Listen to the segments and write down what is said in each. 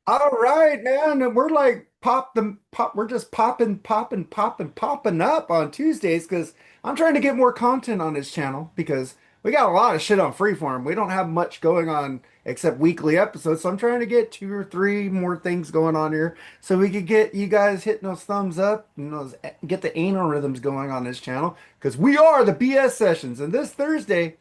All right, man. And we're like we're just popping up on Tuesdays because I'm trying to get more content on this channel because we got a lot of shit on Freeform. We don't have much going on except weekly episodes. So I'm trying to get two or three more things going on here so we could get you guys hitting those thumbs up and those get the anal rhythms going on this channel because we are the BS sessions. And this Thursday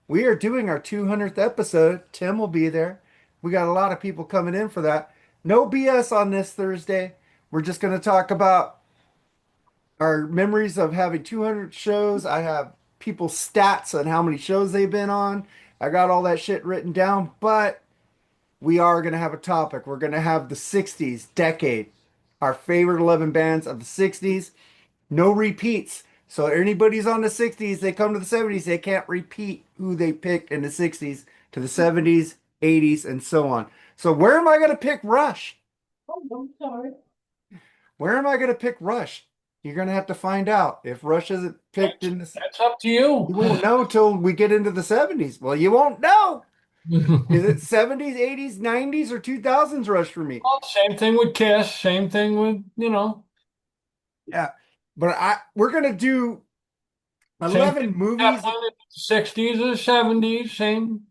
we are doing our 200th episode. Tim will be there. We got a lot of people coming in for that. No BS on this Thursday. We're just going to talk about our memories of having 200 shows. I have people's stats on how many shows they've been on. I got all that shit written down, but we are going to have a topic. We're going to have the 60s decade, our favorite 11 bands of the 60s. No repeats. So anybody's on the 60s, they come to the 70s, they can't repeat who they picked in the 60s to the 70s, 80s, and so on. So where am I going to pick Rush? Oh, I'm sorry. Where am I going to pick Rush? You're going to have to find out. If Rush isn't picked That's in this, that's up to you. you won't know till we get into the 70s. Well, you won't know. Is it 70s, 80s, 90s, or 2000s Rush for me? Well, same thing with Kiss. Same thing with Yeah. But we're going to do same thing 11 with movies. Zeppelin in the '60s or '70s. Same.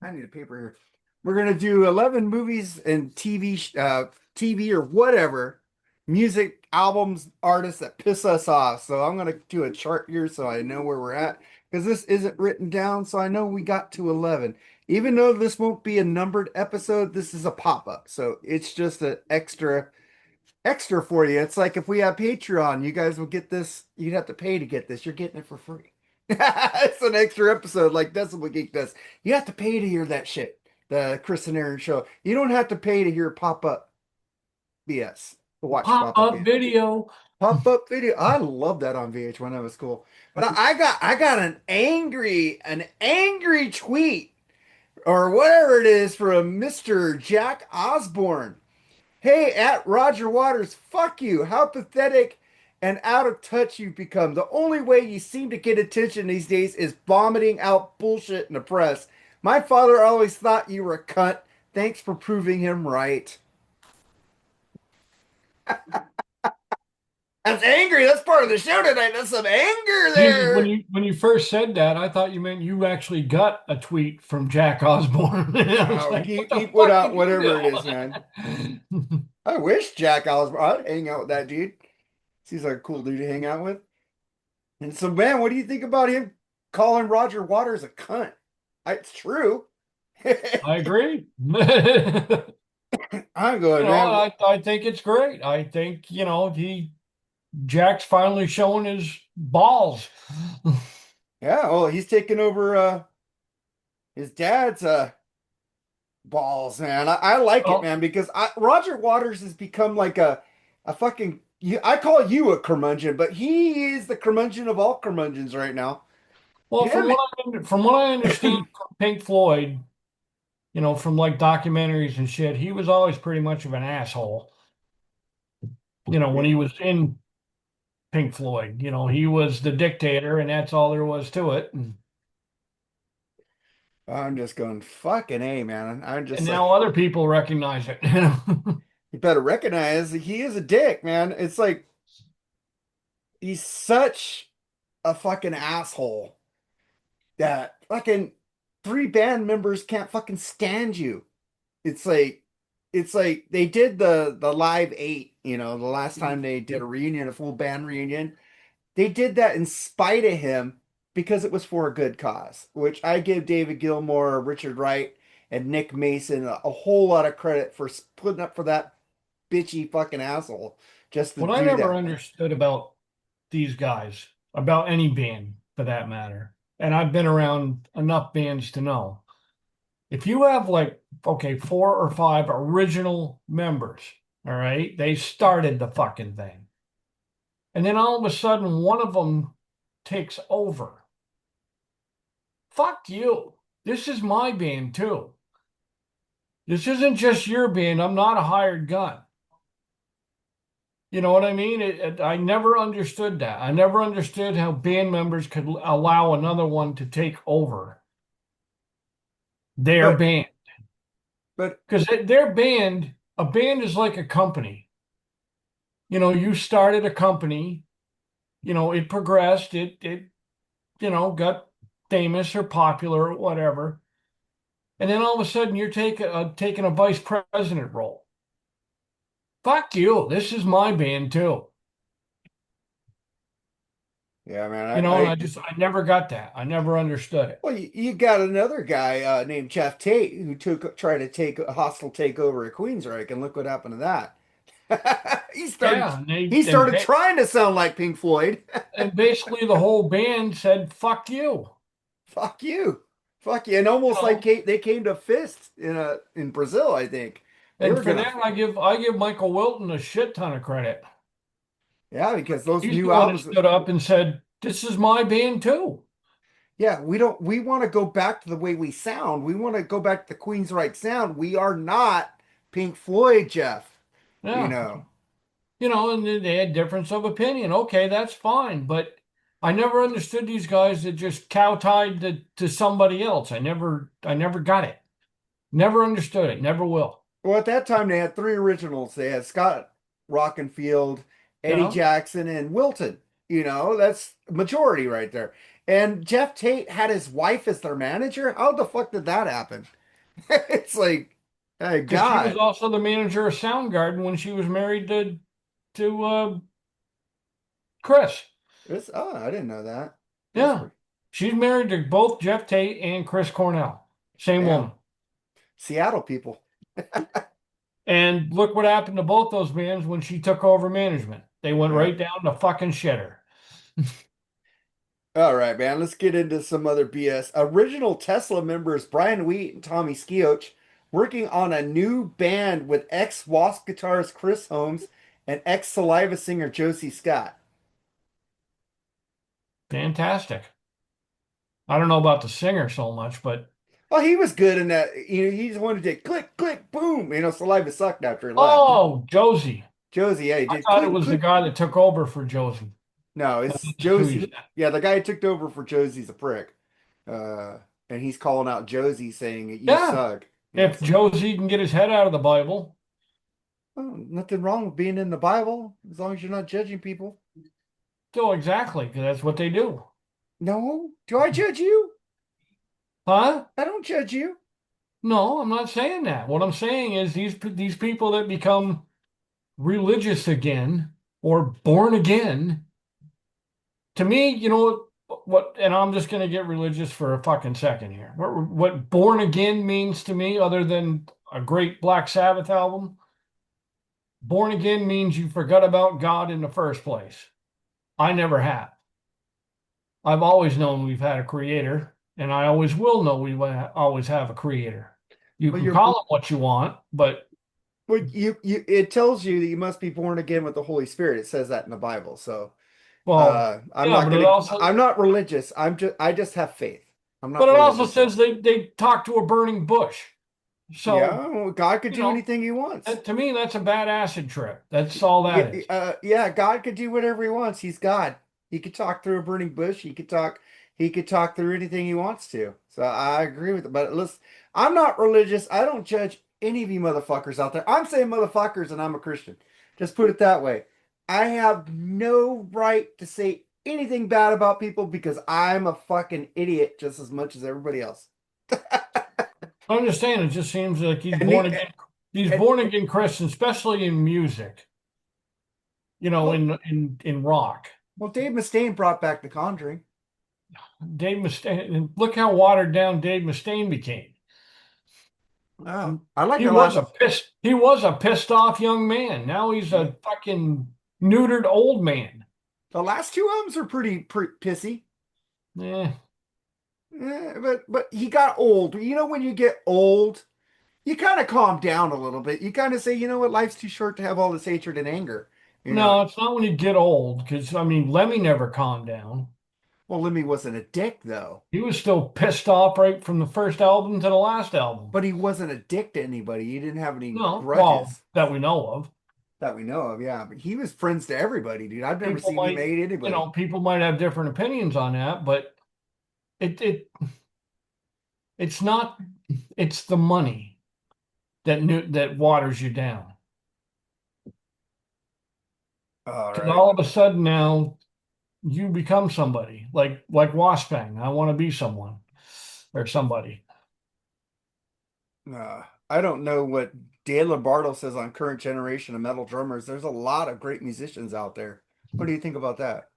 I need a paper here. We're gonna do 11 movies and TV or whatever, music, albums, artists that piss us off. So I'm gonna do a chart here so I know where we're at because this isn't written down. So I know we got to 11. Even though this won't be a numbered episode, this is a pop-up. So it's just an extra for you. It's like if we have Patreon, you guys will get this. You'd have to pay to get this. You're getting it for free. It's an extra episode like Decibel Geek does. You have to pay to hear that shit. The Chris and Aaron show. You don't have to pay to hear pop up BS. Watch pop up Pop-up BS. video. Pop up video. I love that on VH1. That was cool. But I got an angry tweet or whatever it is from Mr. Jack Osborne. Hey, at Roger Waters, fuck you. How pathetic and out of touch you've become. The only way you seem to get attention these days is vomiting out bullshit in the press. My father always thought you were a cunt. Thanks for proving him right. That's angry. That's part of the show tonight. That's some anger Jesus, when there. you first said that, I thought you meant you actually got a tweet from Jack Osborne. I was Oh, like, he, what the he put fuck out did you whatever it is, man. do? I wish Jack Osborne. I'd hang out with that dude. Seems like a cool dude to hang out with. And so, man, what do you think about him calling Roger Waters a cunt? It's true. I agree. I'm going, man. I think it's great. I think, Jack's finally showing his balls. Yeah, well, he's taking over his dad's balls, man. I like it, Well, man, because Roger Waters has become like a fucking I call you a curmudgeon, but he is the curmudgeon of all curmudgeons right now. well, Him. from what I understand from Pink Floyd, from like documentaries and shit, he was always pretty much of an asshole. When he was in Pink Floyd, he was the dictator, and that's all there was to it. I'm just going fucking A, man. I'm And just like now other people recognize it. you better recognize he is a dick, man. It's like he's such a fucking asshole that fucking three band members can't fucking stand you. It's like they did the live eight, the last time they did a reunion, a full band reunion. They did that in spite of him because it was for a good cause, which I give David Gilmour, Richard Wright, and Nick Mason a whole lot of credit for putting up for that bitchy fucking asshole just to What I do never that. understood about these guys, about any band for that matter, and I've been around enough bands to know, if you have like, okay, 4 or 5 original members, all right, they started the fucking thing. And then all of a sudden, one of them takes over. Fuck you. This is my band too. This isn't just your band. I'm not a hired gun. You know what I mean? I never understood that. I never understood how band members could allow another one to take over their But band. But Because their band, a band is like a company. You started a company, it progressed, it got famous or popular or whatever. And then all of a sudden you're taking a vice president role. Fuck you. This is my band too. yeah, man, And I never got that. I never understood it. well, you got another guy named Jeff Tate who tried to take a hostile takeover at Queensryche, and look what happened to that. He started Yeah, he started trying to sound like Pink Floyd. and basically the whole band said, fuck you. Fuck you. Fuck you. And You almost like know, they came to fists in Brazil, I think. They and were for gonna, that I give Michael Wilton a shit ton of credit. yeah, because those He's the new one that albums, stood up and said, this is my band too. yeah, we want to go back to the way we sound. We want to go back to the Queensryche sound. We are not Pink Floyd, Jeff. You Yeah. know. And they had difference of opinion. Okay, that's fine. But I never understood these guys that just cow-tied to somebody else. I never got it. Never understood it. Never will. Well, at that time they had three originals. They had Scott Rockenfield, You Eddie know? Jackson, and Wilton. That's majority right there. And Jeff Tate had his wife as their manager. How the fuck did that happen? It's like, hey, Because she was God. also the manager of Soundgarden when she was married to Chris. I didn't know that. That's Yeah. pretty, She's married to both Jeff Tate and Chris Cornell. Same damn. woman. Seattle people. And look what happened to both those bands when she took over management. They went Yeah. right down to fucking shitter. All right, man. Let's get into some other BS. Original Tesla members Brian Wheat and Tommy Skioch working on a new band with ex-Wasp guitarist Chris Holmes and ex-Saliva singer Josie Scott. Fantastic. I don't know about the singer so much, but Well, he was good in that. He just wanted to click, click, boom. Saliva sucked after he left. oh, Josie. Josie, yeah, he I did thought it click, was the click. guy that took over for Josie. No, That's it's who you Josie. said. Yeah, the guy who took over for Josie's a prick. And he's calling out Josie saying you Yeah. suck. Yeah, If it's like, Josie can get his head out of the Bible. oh, nothing wrong with being in the Bible as long as you're not judging people. So exactly, because that's what they do. No, do I judge you? Huh? I don't judge you. No, I'm not saying that. What I'm saying is these people that become religious again or born again, to me, what, and I'm just going to get religious for a fucking second here. What born again means to me, other than a great Black Sabbath album, born again means you forgot about God in the first place. I never have. I've always known we've had a creator, and I always will know we will always have a creator. You Well, can you're, call it what you want, but well, it tells you that you must be born again with the Holy Spirit. It says that in the Bible. So, well, yeah, I'm not religious. I just have faith. I'm but not it also religious at says all. they talk to a burning bush. So, Yeah, well, God could you do know, anything he wants. to me, that's a bad acid trip. That's all that is. Yeah, God could do whatever he wants. He's God. He could talk through a burning bush. He could talk through anything he wants to. So I agree with it. But listen, I'm not religious. I don't judge any of you motherfuckers out there. I'm saying motherfuckers and I'm a Christian. Just put it that way. I have no right to say anything bad about people because I'm a fucking idiot just as much as everybody else. I understand. It just seems like he's And born the, again. He's and, born again Christian, especially in music. well, In rock. well, Dave Mustaine brought back The Conjuring. Dave Mustaine. Look how watered down Dave Mustaine became. Oh, I like He the was last. a pissed off young man. Now he's Yeah. a fucking neutered old man. The last two albums are pretty pissy. Eh, But he got old. When you get old, you kind of calm down a little bit. You kind of say, you know what, life's too short to have all this hatred and anger. You know, no, it's not when you get old. Because I mean, Lemmy never calmed down. well, Lemmy wasn't a dick though, He was still pissed off right from the first album to the last album. but he wasn't a dick to anybody. He didn't have any No, well, grudges that we know of. that we know of. Yeah, but he was friends to everybody, dude. I've never seen him hate anybody. People might have different opinions on that, but it it's not. It's the money. that waters you down. All Because right. all of a sudden now you become somebody like Washbang. I want to be someone or somebody. I don't know what Dan Lombardo says on current generation of metal drummers. There's a lot of great musicians out there. What do you think about that?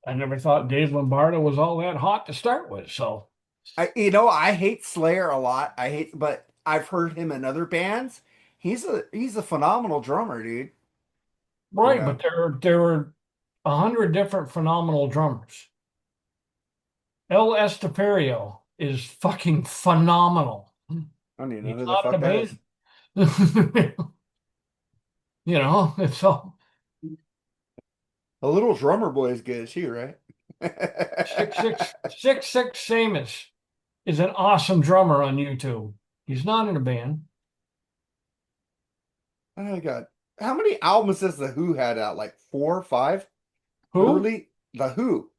I never thought Dave Lombardo was all that hot to start with. So I hate Slayer a lot. But I've heard him in other bands. He's a phenomenal drummer, dude. You right, know, but there were 100 different phenomenal drummers. El Estaperio is fucking phenomenal. I don't even know He's who the not in fuck a that is. band. It's all A little drummer boy is good too, right? 666 Seamus is an awesome drummer on YouTube. He's not in a band. Oh my God. How many albums has The Who had out? Like four or five? Who? Early The Who.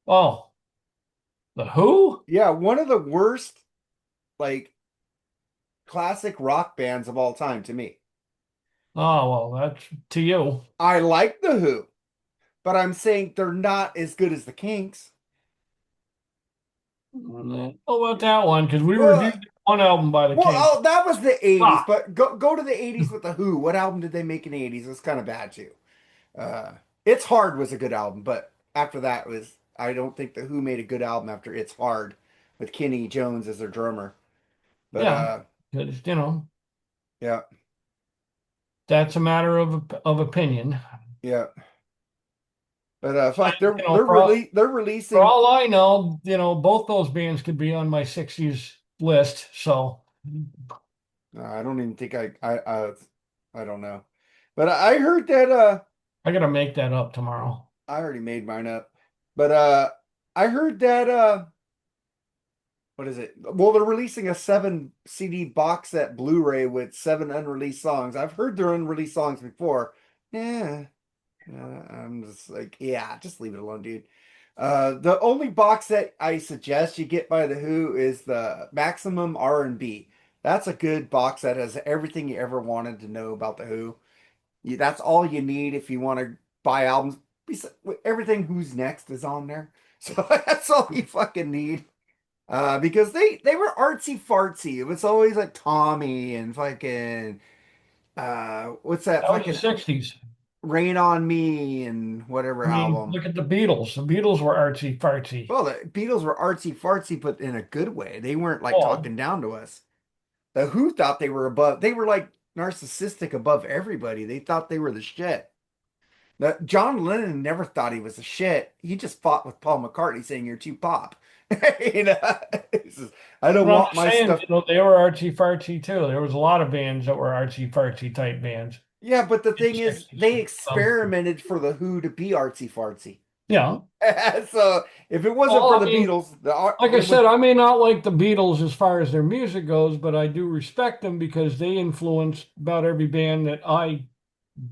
Oh, the Who? Yeah, one of the worst like classic rock bands of all time to me. Oh, well, that's to you. I like The Who, but I'm saying they're not as good as the Kinks. How about that one? Because we Well, reviewed one album by the well, Kinks. oh, that was the 80s, Ah, but go to the 80s with The Who. What album did they make in the 80s? It was kind of bad too. Uh, It's Hard was a good album, but after that was I don't think The Who made a good album after It's Hard with Kenny Jones as their drummer. But yeah, because yeah, that's a matter of opinion. yeah. But fuck, You know, for all, they're for releasing. all I know, both those bands could be on my '60s list. So I don't even think I don't know. But I heard that I gotta make that up tomorrow. I already made mine up. But I heard that what is it? Well, they're releasing a 7 CD box set Blu-ray with 7 unreleased songs. I've heard their unreleased songs before. Yeah, I'm just like, yeah, just leave it alone, dude. The only box set I suggest you get by The Who is the Maximum R&B. That's a good box set, has everything you ever wanted to know about The Who. That's all you need if you want to buy albums. Everything Who's Next is on there. So that's all you fucking need. Because they were artsy fartsy. It was always like Tommy and fucking what's that That was the fucking '60s. Rain on Me and whatever I mean, album. look at the Beatles. The Beatles were artsy fartsy. Well, the Beatles were artsy fartsy, but in a good way. They weren't like Oh, talking down to us. The Who thought they were above. They were like narcissistic above everybody. They thought they were the shit. John Lennon never thought he was the shit. He just fought with Paul McCartney saying you're too pop. You know, he says, I don't but I'm want just my saying, stuff. they were artsy fartsy too. There was a lot of bands that were artsy fartsy type bands Yeah, but the in the thing is, '60s. they experimented for the Who to be artsy fartsy. Yeah. So if it wasn't for Well, I the mean, Beatles, like I it would. said, I may not like the Beatles as far as their music goes, but I do respect them because they influenced about every band that I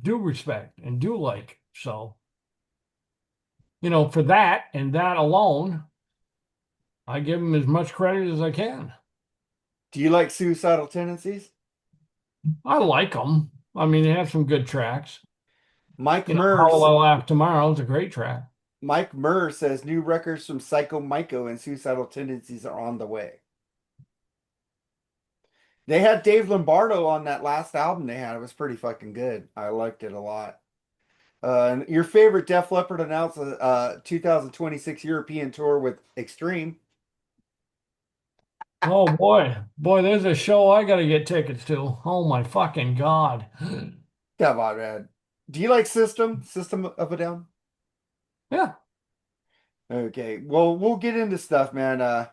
do respect and do like. So, for that and that alone, I give them as much credit as I can. Do you like Suicidal Tendencies? I like them. I mean, they have some good tracks. Mike How Will Murs, I Laugh Tomorrow is a great track. Mike Murs says new records from Psycho Myco and Suicidal Tendencies are on the way. They had Dave Lombardo on that last album they had. It was pretty fucking good. I liked it a lot. And your favorite Def Leppard announced a 2026 European tour with Extreme. Oh boy, boy, there's a show I got to get tickets to. Oh my fucking God. Come on, man. Do you like System? System of a Down? Yeah. Okay. Well, we'll get into stuff, man.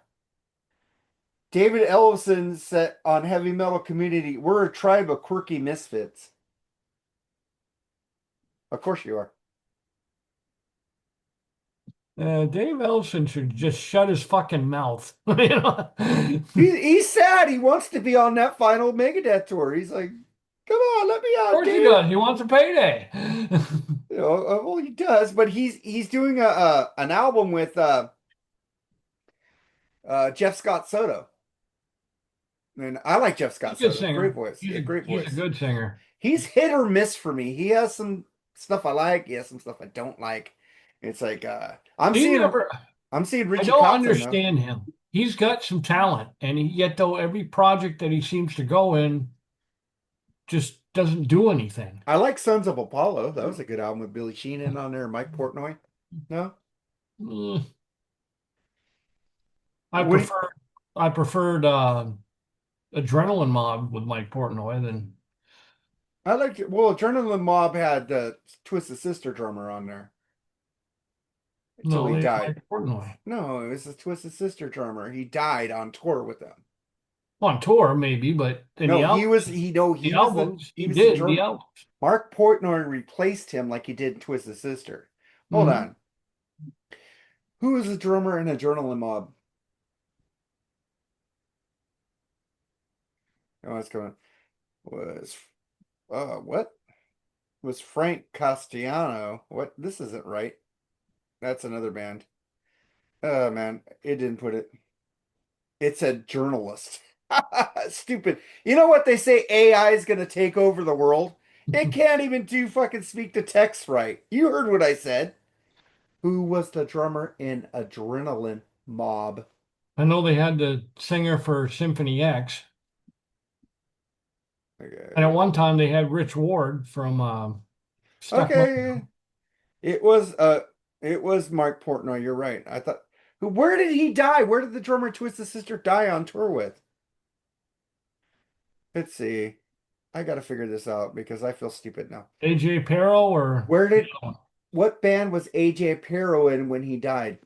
David Ellison said on Heavy Metal Community, we're a tribe of quirky misfits. Of course you are. Dave Ellison should just shut his fucking mouth. Of He's sad. He wants to be on that final Megadeth tour. He's like, come on, let me out, course he Dave. does. He wants a payday. Well, he does, but he's doing a an album with Jeff Scott Soto. And I like Jeff He's Scott a good Soto. Great singer. voice. He's Yeah, a great he's a voice. good singer. He's hit or miss for me. He has some stuff I like. He has some stuff I don't like. It's like He never. I'm seeing I Richie don't Kotzen though. understand him. He's got some talent, and yet though every project that he seems to go in just doesn't do anything. I like Sons of Apollo. That was a good album with Billy Sheehan on there, Mike Portnoy. No? Mm, I What do you, prefer I preferred Adrenaline Mob with Mike Portnoy than I like well, Adrenaline Mob had the Twisted Sister drummer on there until no, he they had died. Mike Portnoy. No, it was the Twisted Sister drummer. He died on tour with them. On tour maybe, but in No, the he was albums he he was the did the drum. albums. Mark Portnoy replaced him like he did in Twisted Sister. Hold Hmm. on. Who was the drummer in Adrenaline Mob? Oh, it's coming. Was what? Was Frank Castellano. What? This isn't right. That's another band. Oh man, it didn't put it. It said journalist. Stupid. You know what they say AI is going to take over the world? It can't even do fucking speak to text right. You heard what I said. Who was the drummer in Adrenaline Mob? I know they had the singer for Symphony X, and at Okay. one time they had Rich Ward from Stuck Okay. Mojo. It was Mark Portnoy, you're right. I thought where did he die? Where did the drummer Twisted Sister die on tour with? Let's see. I gotta figure this out because I feel stupid now. AJ Pero or Where the did other one? what band was AJ Pero in when he died?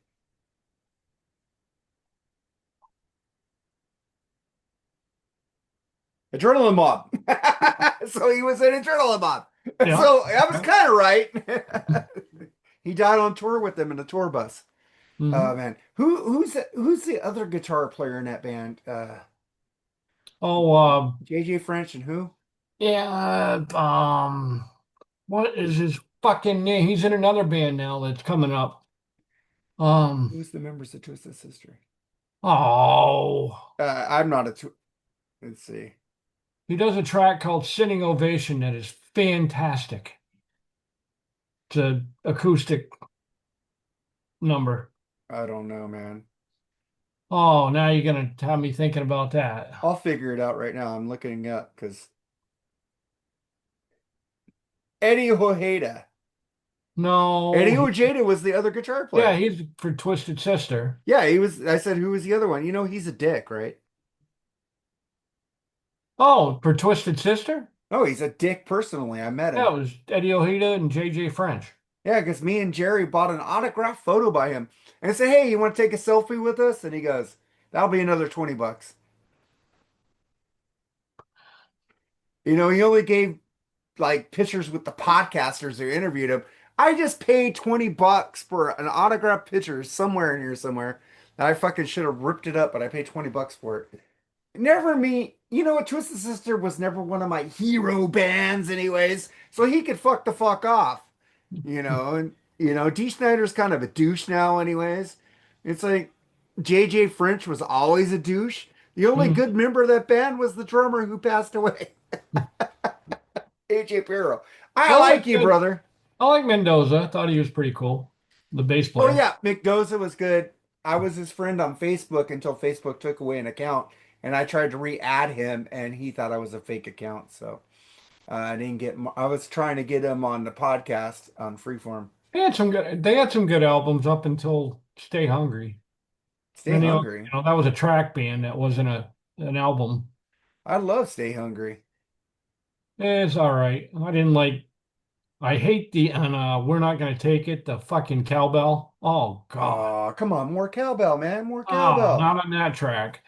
Adrenaline Mob. So he was in Adrenaline Mob. Yeah. So I was Yeah. kind of right. He died on tour with them in a tour bus. Oh Hmm. man, who's the other guitar player in that band? Oh, JJ French and who? yeah. What is his fucking name? He's in another band now that's coming up. Um, Who's the members of Twisted Sister? oh, I'm not a. Let's see. he does a track called Sitting Ovation that is fantastic. It's a acoustic number. I don't know, man. Oh, now you're gonna have me thinking about that. I'll figure it out right now. I'm looking up because Eddie Ojeda. Eddie No, Ojeda was the other guitar yeah, player. he's for Twisted Sister. Yeah, he was. I said, who was the other one? You know, he's a dick, right? Oh, for Twisted Sister? Oh, he's a dick personally. I met Yeah, him. it was Eddie Ojeda and JJ French. Yeah, because me and Jerry bought an autographed photo by him. And I said, hey, you want to take a selfie with us? And he goes, that'll be another 20 bucks. You know, he only gave like pictures with the podcasters who interviewed him. I just paid 20 bucks for an autographed picture somewhere in here somewhere. And I fucking should have ripped it up, but I paid 20 bucks for it. Never me, you know, Twisted Sister was never one of my hero bands anyways, so he could fuck the fuck off, and D. Snyder's kind of a douche now anyways. It's like JJ French was always a douche. The only Mhm. good member of that band was the drummer who passed away, AJ Pero. I Those are like you, good. brother. I like Mendoza. I thought he was pretty cool. The bass Oh player. yeah, McDoza was good. I was his friend on Facebook until Facebook took away an account, and I tried to re-add him, and he thought I was a fake account. So I didn't get. I was trying to get him on the podcast on Freeform. They had some good albums up until Stay Hungry. Stay Then hungry. that was a track band. That wasn't an album. I love Stay Hungry. It's all right. I hate the and we're not gonna take it, the fucking cowbell. Oh God. Oh, come on, more cowbell, man, more Oh, cowbell. not on that track.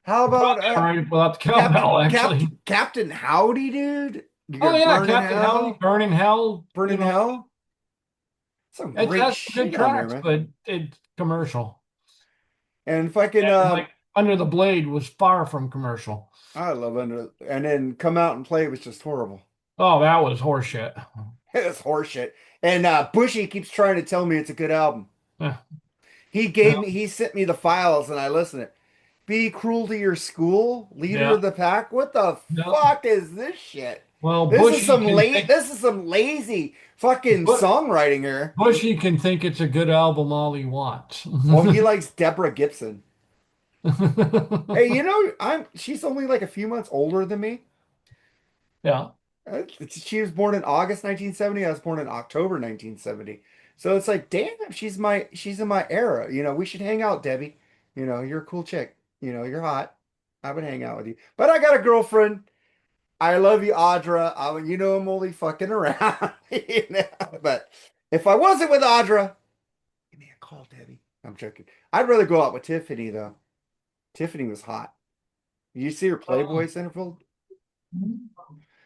How It's about probably all right without the cowbell, actually. Captain Howdy, dude? Oh You're yeah, burning Captain Howley, hell, Burning Hell, burning hell. Some it great has some good shit on there, tracks, man. but it's commercial. And fucking And like Under the Blade was far from commercial. I love under and then come out and play was just horrible. Oh, that was horseshit. It's horseshit. And Bushy keeps trying to tell me it's a good album. Eh, He well, he sent me the files and I listened to it. be cruel to your school, leader Yeah. of the pack. What the Yeah. fuck is this shit? Well, This is some lazy fucking Bu- songwriting here. Bushy can think it's a good album all he wants. Oh, he likes Deborah Gibson. Hey, she's only like a few months older than me. Yeah. She was born in August 1970. I was born in October 1970. So it's like, damn, she's in my era. We should hang out, Debbie. You're a cool chick. You're hot. I would hang out with you. But I got a girlfriend. I love you, Audra. I'm only fucking around. But if I wasn't with Audra, give me a call, Debbie. I'm joking. I'd rather go out with Tiffany though. Tiffany was hot. You see her Playboy Um, centerfold?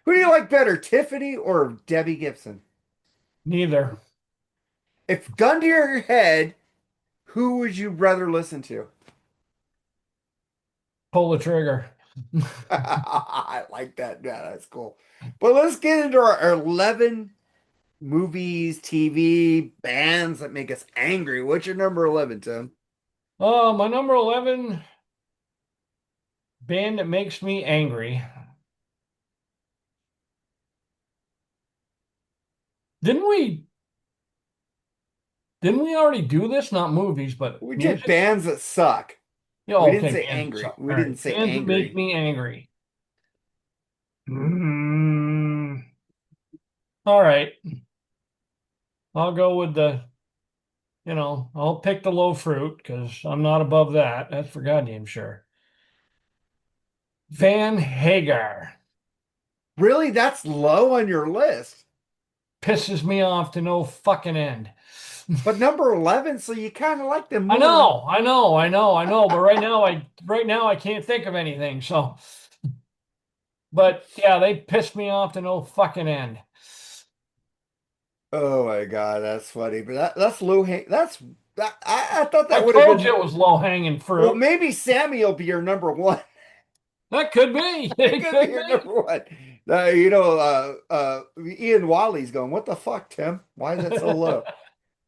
Who do you like better, Tiffany or Debbie Gibson? Neither. If gun to your head, who would you rather listen to? Pull the trigger. I like that. Yeah, that's cool. But let's get into our 11 movies, TV, bands that make us angry. What's your number 11, Tim? My number 11 band that makes me angry. Didn't we didn't we already do this? Not movies, but We did music? bands that suck. Yeah, We didn't okay, say bands that angry. suck. We All didn't right. say Bands that make angry. me angry. Mm, all right. I'll go with I'll pick the low fruit because I'm not above that. That's for goddamn sure. Van Hagar Really? That's low on your list. pisses me off to no fucking end. But number 11, so you kind of like them I more. know, I know, I know, but right now I can't think of anything. So, but yeah, they pissed me off to no fucking end. Oh my God, that's funny. But that's low hang. I thought I that would have told you been. it was low hanging Well, fruit. maybe Sammy will be your number one. That could be. It It could be could your be. number one. Ian Wadley's going, what the fuck, Tim? Why is that so low?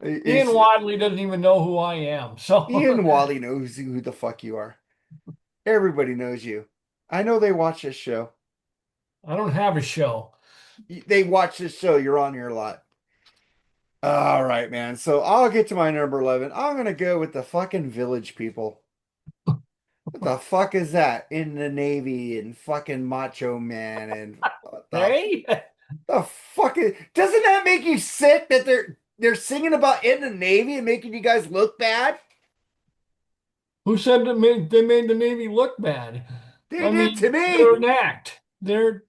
Ian Is Wadley doesn't even know who I am. So Ian Wadley knows who the fuck you are. Everybody knows you. I know they watch this show. I don't have a show. They watch this show. You're on here a lot. All right, man. So I'll get to my number 11. I'm gonna go with the fucking Village People. What the fuck is that? In the Navy and fucking Macho Man and what Hey, the fuck is, doesn't that make you sick that they're singing about in the Navy and making you guys look bad? who said they made the Navy look bad? They I did to mean, they're me. an act. They're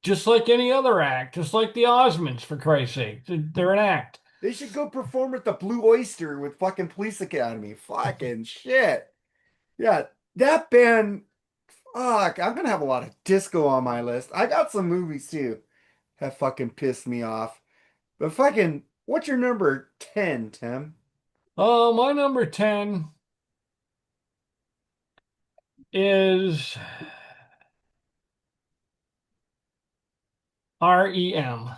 just like any other act, just like the Osmonds, for Christ's sake. They're an act. They should go perform at the Blue Oyster with fucking Police Academy. Fucking shit. Yeah, that band, fuck, I'm gonna have a lot of disco on my list. I got some movies too that fucking pissed me off. But fucking, what's your number 10, Tim? My number 10 is REM.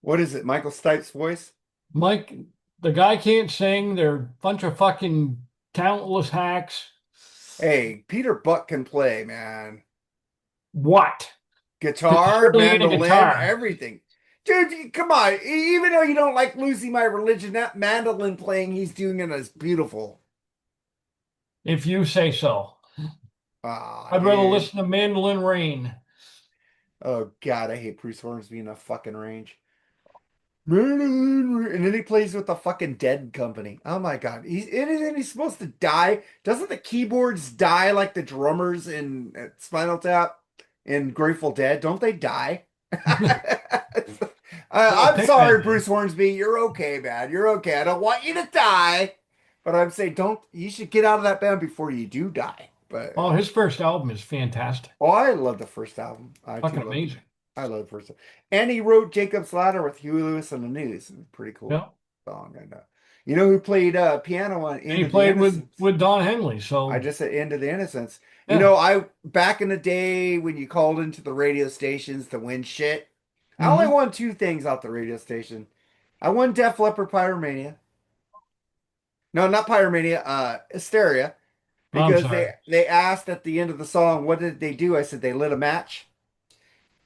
What is it? Michael Stipe's voice? Mike, the guy can't sing. They're a bunch of fucking talentless hacks. Hey, Peter Buck can play, man. What? There's Guitar, barely any mandolin, guitar. everything. Dude, come on. Even though you don't like Losing My Religion, that mandolin playing he's doing it is beautiful. If you say so. Ah, I'd rather dude. listen to Mandolin Rain. Oh God, I hate Bruce Hornsby in a fucking range. And then he plays with the fucking Dead Company. Oh my God. Isn't he supposed to die? Doesn't the keyboards die like the drummers in Spinal Tap in Grateful Dead? Don't they die? Well, I'm Pinkman sorry, did. Bruce Hornsby. You're okay, man. You're okay. I don't want you to die, but I'm saying you should get out of that band before you do die. But Oh, his first album is fantastic. oh, I love the first album. I too Fucking love amazing. I love the first one. And he wrote Jacob's Ladder with Huey Lewis and the News. Pretty cool Yeah. song. I know. You know who played piano on And End he of the played with Innocence? with Don Henley. I So just said End of the Innocence. yeah. I back in the day when you called into the radio stations to win shit, I only Hmm. won two things out the radio station. I won Def Leppard Pyromania, No, not Pyromania, Hysteria, I'm because sorry. they asked at the end of the song, what did they do? I said they lit a match.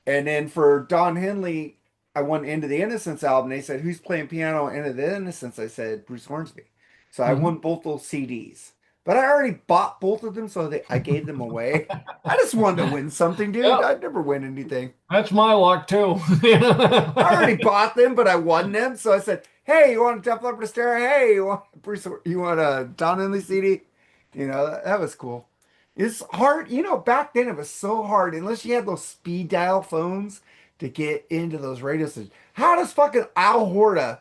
And then for Don Henley, I won Into the Innocence album. They said, who's playing piano on Into the Innocence? I said, Bruce Hornsby. So I Mhm. won both those CDs. But I already bought both of them, so I gave them away. I just wanted to win something, dude. Yep, I'd never win anything. that's my luck too. I already bought them, but I won them. So I said, hey, you want a Def Leppard Hysteria? Hey, you want Bruce, you want a Don Henley CD? That was cool. It's hard. Back then it was so hard unless you had those speed dial phones to get into those radio stations. How does fucking Al Horta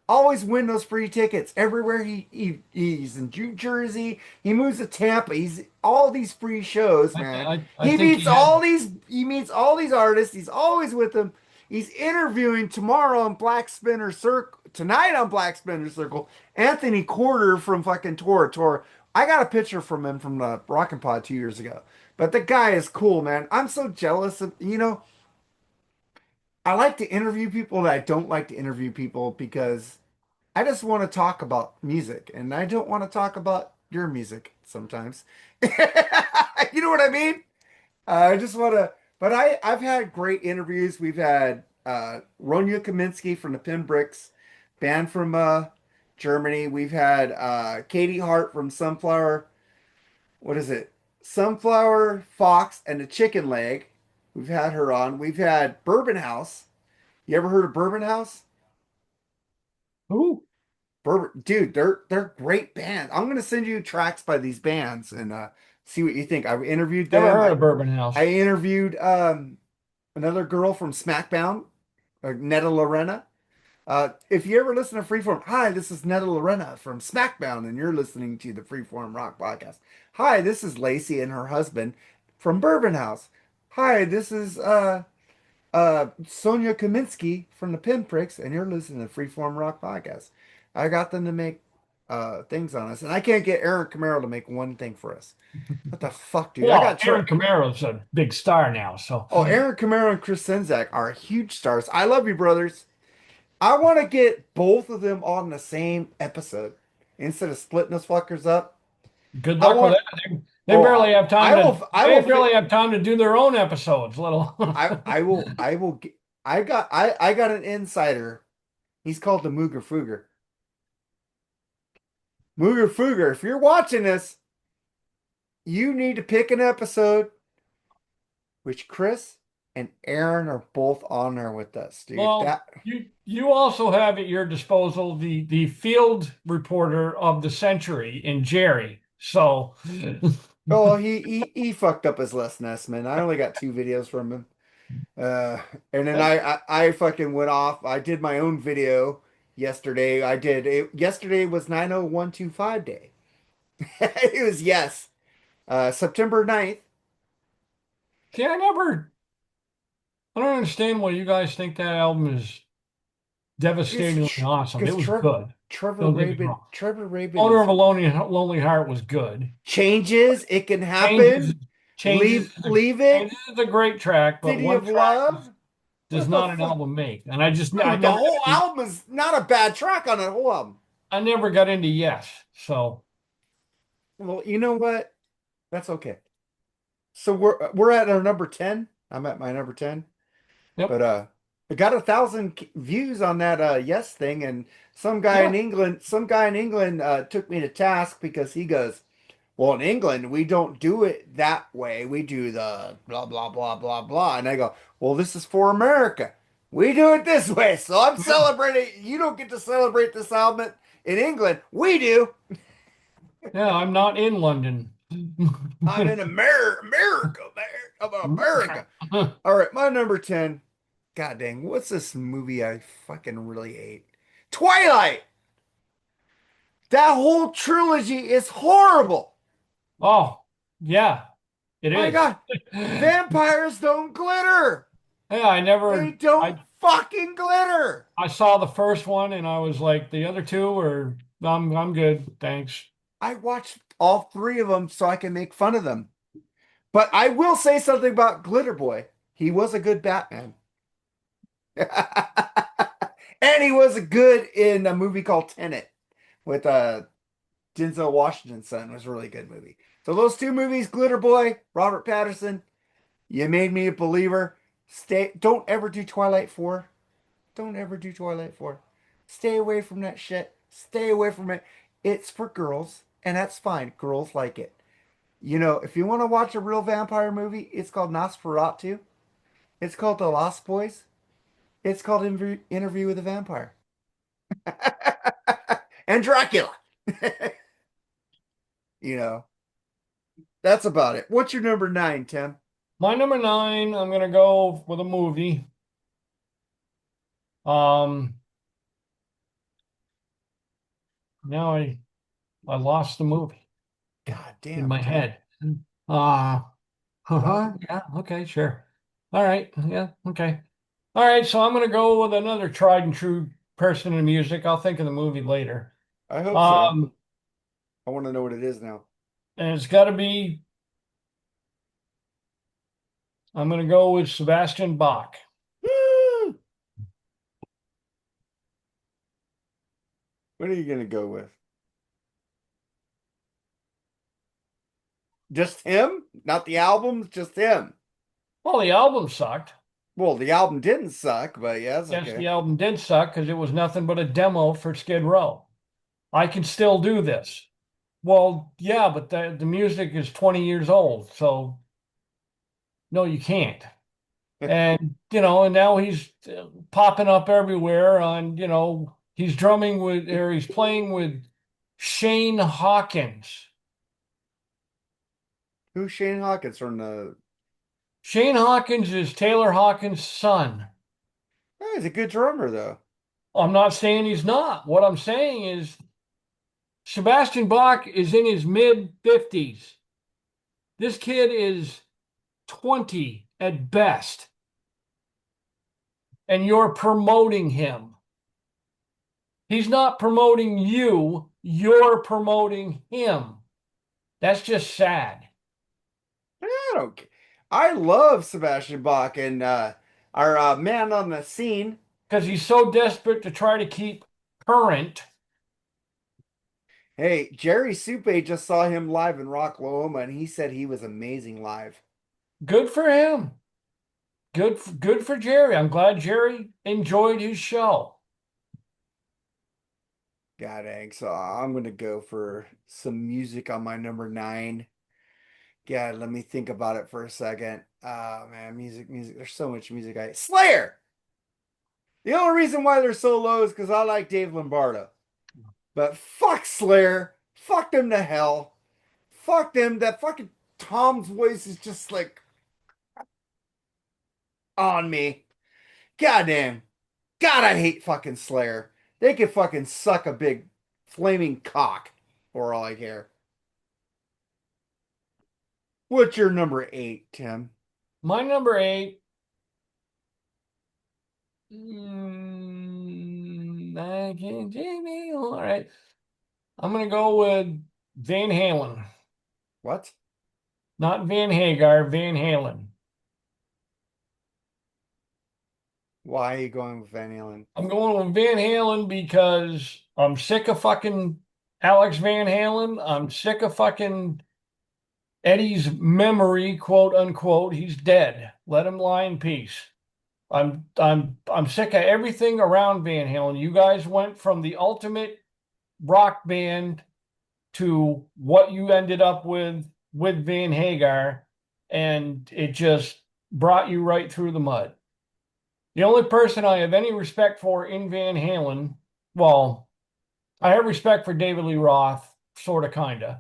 always win those free tickets everywhere he's in New Jersey? He moves to Tampa. He's all these free shows, man. I think he had. He meets all these artists. He's always with them. He's interviewing tomorrow on Black Spinner Circle, tonight on Black Spinner Circle, Anthony Corder from fucking Tora Tora. I got a picture from him from the Rockin' Pod 2 years ago. But the guy is cool, man. I'm so jealous of. I like to interview people that I don't like to interview people because I just want to talk about music and I don't want to talk about your music sometimes. You know what I mean? I just want to, but I've had great interviews. We've had Ronya Kaminsky from the Pinbricks band from Germany. We've had Katie Hart from Sunflower. What is it? Sunflower Fox and the Chicken Leg. We've had her on. We've had Bourbon House. You ever heard of Bourbon House? Ooh, Bourbon, dude, they're great bands. I'm gonna send you tracks by these bands and see what you think. I interviewed never them. heard I of Bourbon House. I interviewed another girl from SmackDown, Netta Lorena. If you ever listen to Freeform, hi, this is Netta Lorena from SmackDown, and you're listening to the Freeform Rock Podcast. Hi, this is Lacey and her husband from Bourbon House. Hi, this is Sonia Kaminsky from the Pinpricks, and you're listening to Freeform Rock Podcast. I got them to make things on us, and I can't get Aaron Camaro to make one thing for us. What the fuck, dude? I Well, got Aaron Camaro's a big star now, so Oh, Aaron Camaro and Chris Senzak are huge stars. I love you, brothers. I want to get both of them on the same episode instead of splitting those fuckers up. good I luck with want. that. They Oh, barely have time I to. will. I They will barely fit. have time to do their own episodes. Little. I will. I will. I got an insider. He's called the Mooger Fooger. Mooger Fooger. If you're watching this, you need to pick an episode which Chris and Aaron are both on there with us, dude. Well, you also have at your disposal the field reporter of the century in Jerry. So, Oh, he fucked up his Les Ness, man. I only got two videos from him. And then I fucking went off. I did my own video yesterday. Yesterday was 90125 day. It was yes. September 9th. see, I don't understand why you guys think that album is It's devastatingly awesome. It because was good. Trevor Don't get me Rabin wrong. Trevor Rabin Owner is of a Lonely Heart was good. changes. It can Changes, happen. changes, Leave it. changes is a great track, but City one of track Love. does What the not an fuck? album make. And I Dude, the never got whole into, album is not a bad track on the whole album. I never got into Yes. So, Well, you know what? That's okay. So we're at our number 10. I'm at my number 10. yep, But I got 1,000 views on that yes thing, and yeah. some guy in England took me to task because he goes, well, in England, we don't do it that way. We do the blah blah blah blah blah. And I go, well, this is for America. We do it this way. So I'm celebrating. You don't get to celebrate this album in England. We do. Yeah, I'm not in London. I'm in America, man. I'm in America. All right, my number 10. God dang, what's this movie I fucking really hate? Twilight! That whole trilogy is horrible. Oh, yeah, it My is. God, vampires don't glitter. Yeah, They don't I fucking glitter. I saw the first one and I was like, the other two are, I'm good, thanks. I watched all three of them so I can make fun of them. But I will say something about Glitter Boy. He was a good Batman. And he was good in a movie called Tenet with Denzel Washington's son was a really good movie. So those two movies, Glitter Boy, Robert Patterson, you made me a believer. Don't ever do Twilight 4. Don't ever do Twilight 4. Stay away from that shit. Stay away from it. It's for girls, and that's fine. Girls like it. If you want to watch a real vampire movie, it's called Nosferatu. It's called The Lost Boys. It's called Interview with a Vampire. And Dracula. You know, that's about it. What's your number nine, Tim? My number nine, I'm gonna go with a movie. Um, now I lost the movie God in damn, my Tim. head. Uh, Well, yeah, okay, sure. All right, yeah, okay. All right, so I'm gonna go with another tried and true person in music. I'll think of the movie later. I hope so. Um, I want to know what it is now. and it's got to be. I'm gonna go with Sebastian Bach. Woo! What are you gonna go with? Just him? Not the albums, just him. Well, the album sucked. Well, the album didn't suck, but yeah, it's Yes, okay. the album did suck because it was nothing but a demo for Skid Row. I can still do this. Well, yeah, but the music is 20 years old, so no, you can't. And and now he's popping up everywhere on, he's drumming with, or he's playing with Shane Hawkins. Who's Shane Hawkins from the? Shane Hawkins is Taylor Hawkins' son. Oh, he's a good drummer though. I'm not saying he's not. What I'm saying is Sebastian Bach is in his mid 50s. This kid is 20 at best, and you're promoting him. He's not promoting you, you're promoting him. That's just sad. I don't. I love Sebastian Bach and our man on the scene. Because he's so desperate to try to keep current. Hey, Jerry Supe just saw him live in Rocklahoma, and he said he was amazing live. Good for him. Good for Jerry. I'm glad Jerry enjoyed his show. God dang. So I'm gonna go for some music on my number nine. God, let me think about it for a second. Oh man, music. There's so much music. Slayer. The only reason why they're so low is because I like Dave Lombardo. But fuck Slayer. Fuck them to hell. Fuck them. That fucking Tom's voice is just like on me. Goddamn. God, I hate fucking Slayer. They can fucking suck a big flaming cock for all I care. What's your number eight, Tim? My number eight, I can't Jamie. All right. I'm gonna go with Van Halen. What? Not Van Hagar, Van Halen. Why are you going with Van Halen? I'm going with Van Halen because I'm sick of fucking Alex Van Halen. I'm sick of fucking Eddie's memory, quote unquote. He's dead. Let him lie in peace. I'm sick of everything around Van Halen. You guys went from the ultimate rock band to what you ended up with Van Hagar, and it just brought you right through the mud. The only person I have any respect for in Van Halen, well, I have respect for David Lee Roth, sort of, kind of,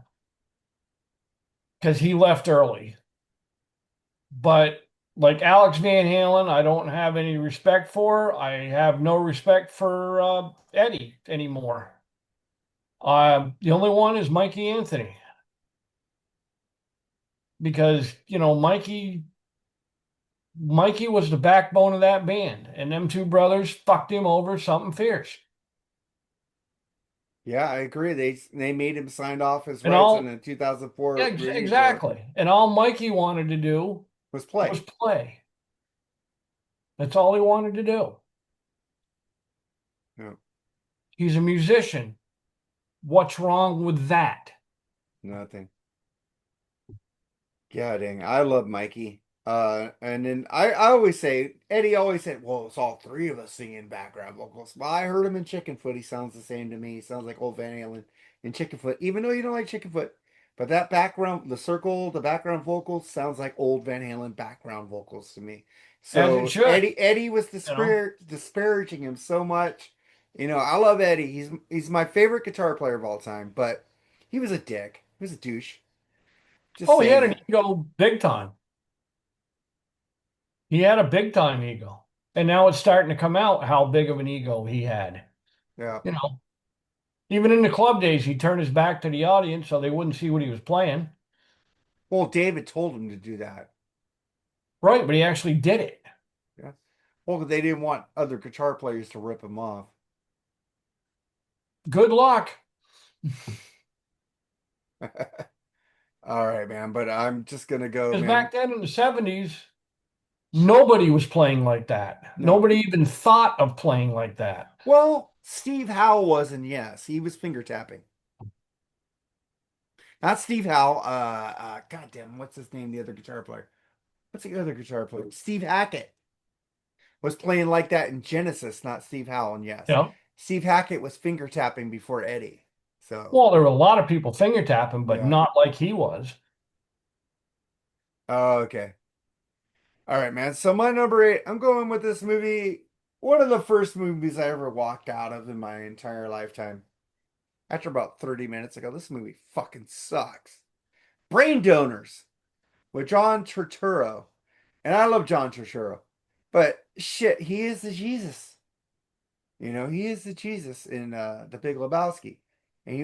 because he left early. But like Alex Van Halen, I don't have any respect for. I have no respect for Eddie anymore. The only one is Mikey Anthony because Mikey was the backbone of that band, and them two brothers fucked him over something fierce. Yeah, I agree. They made him sign off his And rights in all the Yeah, 2004 radio tour. exactly. And all Mikey wanted to do Was was play. play. That's all he wanted to do. Yeah. He's a musician. What's wrong with that? Nothing. Yeah, dang. I love Mikey. And then I always say, Eddie always said, well, it's all three of us singing background vocals. Well, I heard him in Chickenfoot. He sounds the same to me. He sounds like old Van Halen in Chickenfoot, even though you don't like Chickenfoot. But that background, the circle, the background vocals sounds like old Van Halen background vocals to me. As it So should, Eddie was you know. disparaging him so much. I love Eddie. He's my favorite guitar player of all time, but he was a dick. He was a douche. Just Oh, he saying had an that. ego big time. He had a big time ego. And now it's starting to come out how big of an ego he had. Yeah. You know, even in the club days, he turned his back to the audience so they wouldn't see what he was playing. Well, David told him to do that. Right, but he actually did it. Yeah. Well, they didn't want other guitar players to rip him off. Good luck. All right, man. But I'm just gonna go, Because man. back then in the 70s, nobody was playing like that. No. Nobody even thought of playing like that. Well, Steve Howe wasn't. Yes, he was finger tapping. Not Steve Howe. Goddamn, what's his name? The other guitar player. What's the other guitar player? Steve Hackett was playing like that in Genesis, not Steve Howe. And yes, Yeah. Steve Hackett was finger tapping before Eddie. So Well, there were a lot of people finger tapping, but yeah. not like he was. Oh, okay. All right, man. So my number eight, I'm going with this movie. One of the first movies I ever walked out of in my entire lifetime. After about 30 minutes ago, this movie fucking sucks. Brain Donors with John Turturro. And I love John Turturro. But shit, he is the Jesus. He is the Jesus in The Big Lebowski. And he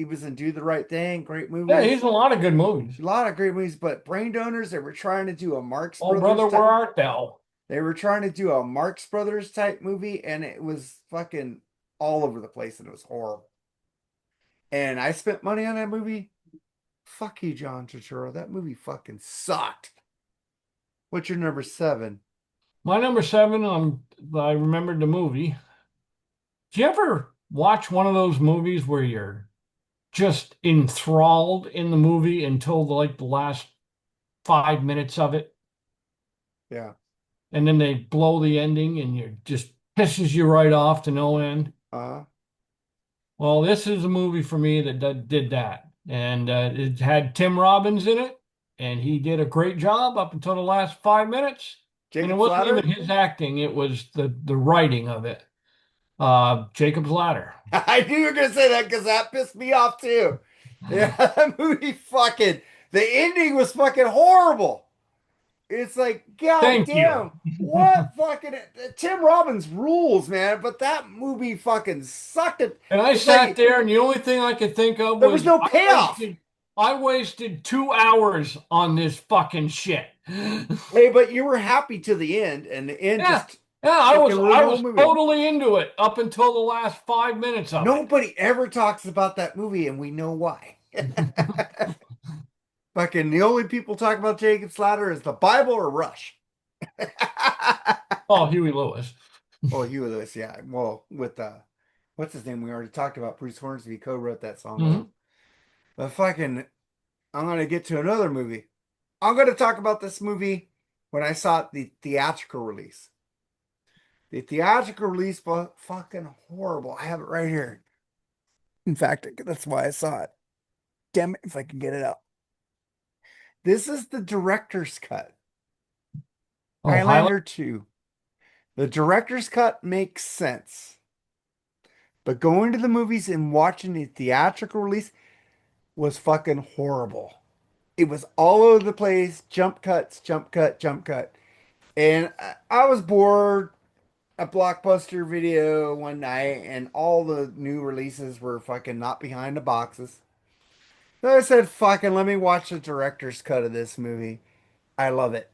was in Do the Right Thing, great Yeah, he's movies. in a lot of good movies. A lot of great movies, but Brain Donors, they were trying to do a Marx Oh, Brothers brother, where type. art thou? They were trying to do a Marx Brothers type movie, and it was fucking all over the place, and it was horrible. And I spent money on that movie. Fuck you, John Turturro. That movie fucking sucked. What's your number seven? My number seven, I remembered the movie. Do you ever watch one of those movies where you're just enthralled in the movie until the last 5 minutes of it, Yeah. and then they blow the ending and you just pisses you right off to no end? Uh, Well, this is a movie for me that did that, and it had Tim Robbins in it, and he did a great job up until the last 5 minutes. And it Jacob's wasn't even Ladder? his acting; it was the writing of it. Jacob's Ladder. I knew you were gonna say that because that pissed me off too. Yeah, that movie fucking the ending was fucking horrible. It's like, god Thank you. damn, what fucking Tim Robbins rules, man. But that movie fucking sucked it. And I It's sat like there, and the only thing I could think of there was was no payoff. I wasted 2 hours on this fucking shit. Hey, but you were happy to the end, and the end Yeah, just yeah, fucking ruined I the whole was movie. totally into it up until the last 5 minutes of it. Nobody ever talks about that movie, and we know why. Fucking the only people talk about Jacob's Ladder is the Bible or Rush. Oh, Huey Lewis. Oh, Huey Lewis, yeah. Well, with what's his name? We already talked about Bruce Hornsby co-wrote that song with him. Mhm. But fucking, I'm gonna get to another movie. I'm gonna talk about this movie when I saw the theatrical release. The theatrical release was fucking horrible. I have it right here. In fact, that's why I saw it. Damn it, if I can get it out. This is the director's cut. Oh, Highlander. Highlander 2. The director's cut makes sense. But going to the movies and watching the theatrical release was fucking horrible. It was all over the place, jump cuts, jump cut, jump cut. And I was bored at Blockbuster Video one night, and all the new releases were fucking not behind the boxes. So I said, fucking let me watch the director's cut of this movie. I love it.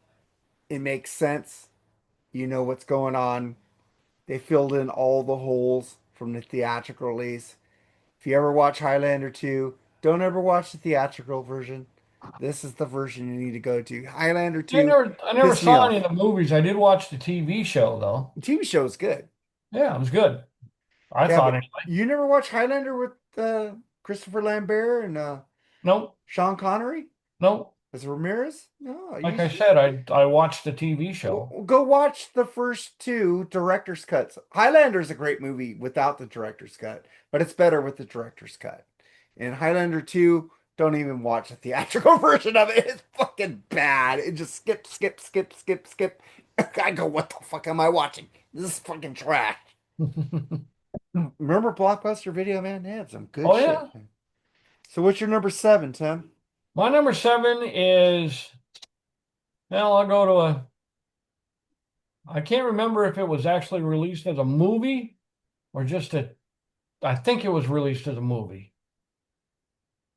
It makes sense. You know what's going on. They filled in all the holes from the theatrical release. If you ever watch Highlander 2, don't ever watch the theatrical version. This is the version you need to go to. Highlander 2 I never pissed me saw any of off. the movies. I did watch the TV show though. The TV show is good. Yeah, it was good. I Yeah, thought but anyway. you never watched Highlander with Christopher Lambert and Nope, Sean Connery nope. as Ramirez? No, you Like I should. said, I watched the TV show. Well, go watch the first two director's cuts. Highlander is a great movie without the director's cut, but it's better with the director's cut. And Highlander 2, don't even watch the theatrical version of it. It's fucking bad. It just skip, skip, skip, skip, skip. I go, what the fuck am I watching? This is fucking trash. Remember Blockbuster Video, man? They had some good Oh shit, yeah. man. So what's your number seven, Tim? My number seven is, well, I'll go to a, I can't remember if it was actually released as a movie or just a, I think it was released as a movie.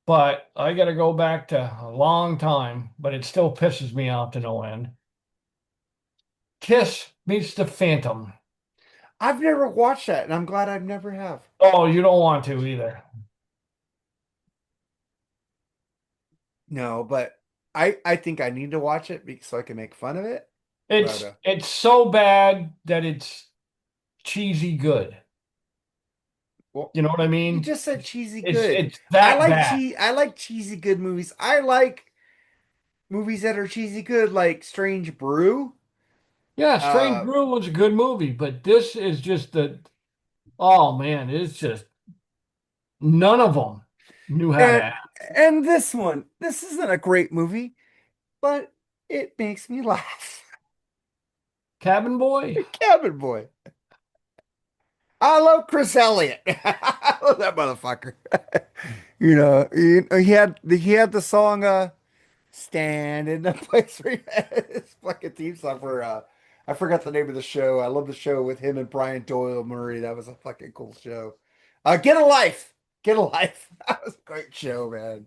But I got to go back to a long time, but it still pisses me off to no end. Kiss meets the Phantom. I've never watched that, and I'm glad I've never have. Oh, you don't want to either. No, but I think I need to watch it so I can make fun of it. But It's so bad that it's cheesy good. well, You know what I you mean? just said cheesy good. It's that bad. I like cheesy good movies. I like movies that are cheesy good, like Strange Brew. Yeah, Strange Uh, Brew was a good movie, but this is just the, oh man, it's just none of them knew how to and act. and this one, this isn't a great movie, but it makes me laugh. Cabin Boy? Cabin Boy. I love Chris Elliott. I love that motherfucker. He had the song Stand in the place where his fucking theme song for I forgot the name of the show. I love the show with him and Brian Doyle Murray. That was a fucking cool show. Get a Life. Get a Life. That was a great show, man.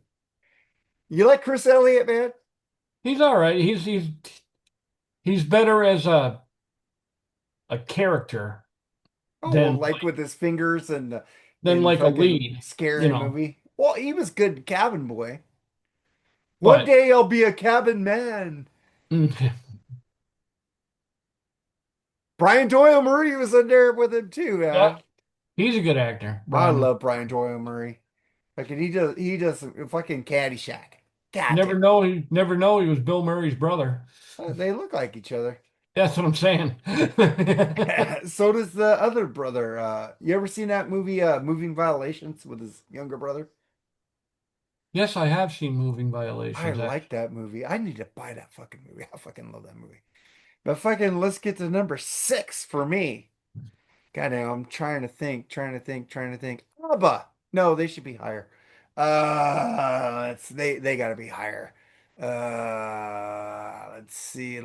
You like Chris Elliott, man? He's all right. He's better as a character Oh, well, than like with his fingers and than in like a fucking lead, you scary know. movie. Well, he was good in Cabin Boy. One But day I'll be a cabin man. Brian Doyle Murray was in there with him too, yeah, man. he's a good actor, I Brian. love Brian Doyle Murray. Fucking he does fucking Caddyshack. God damn. Never know he was Bill Murray's brother. They look like each other. That's what I'm saying. So does the other brother. You ever seen that movie, Moving Violations with his younger brother? Yes, I have seen Moving I Violations. like that movie. I need to buy that fucking movie. I fucking love that movie. But fucking let's get to number six for me. Goddamn, I'm trying to think. ABBA. No, they should be higher. They gotta be higher. Let's see.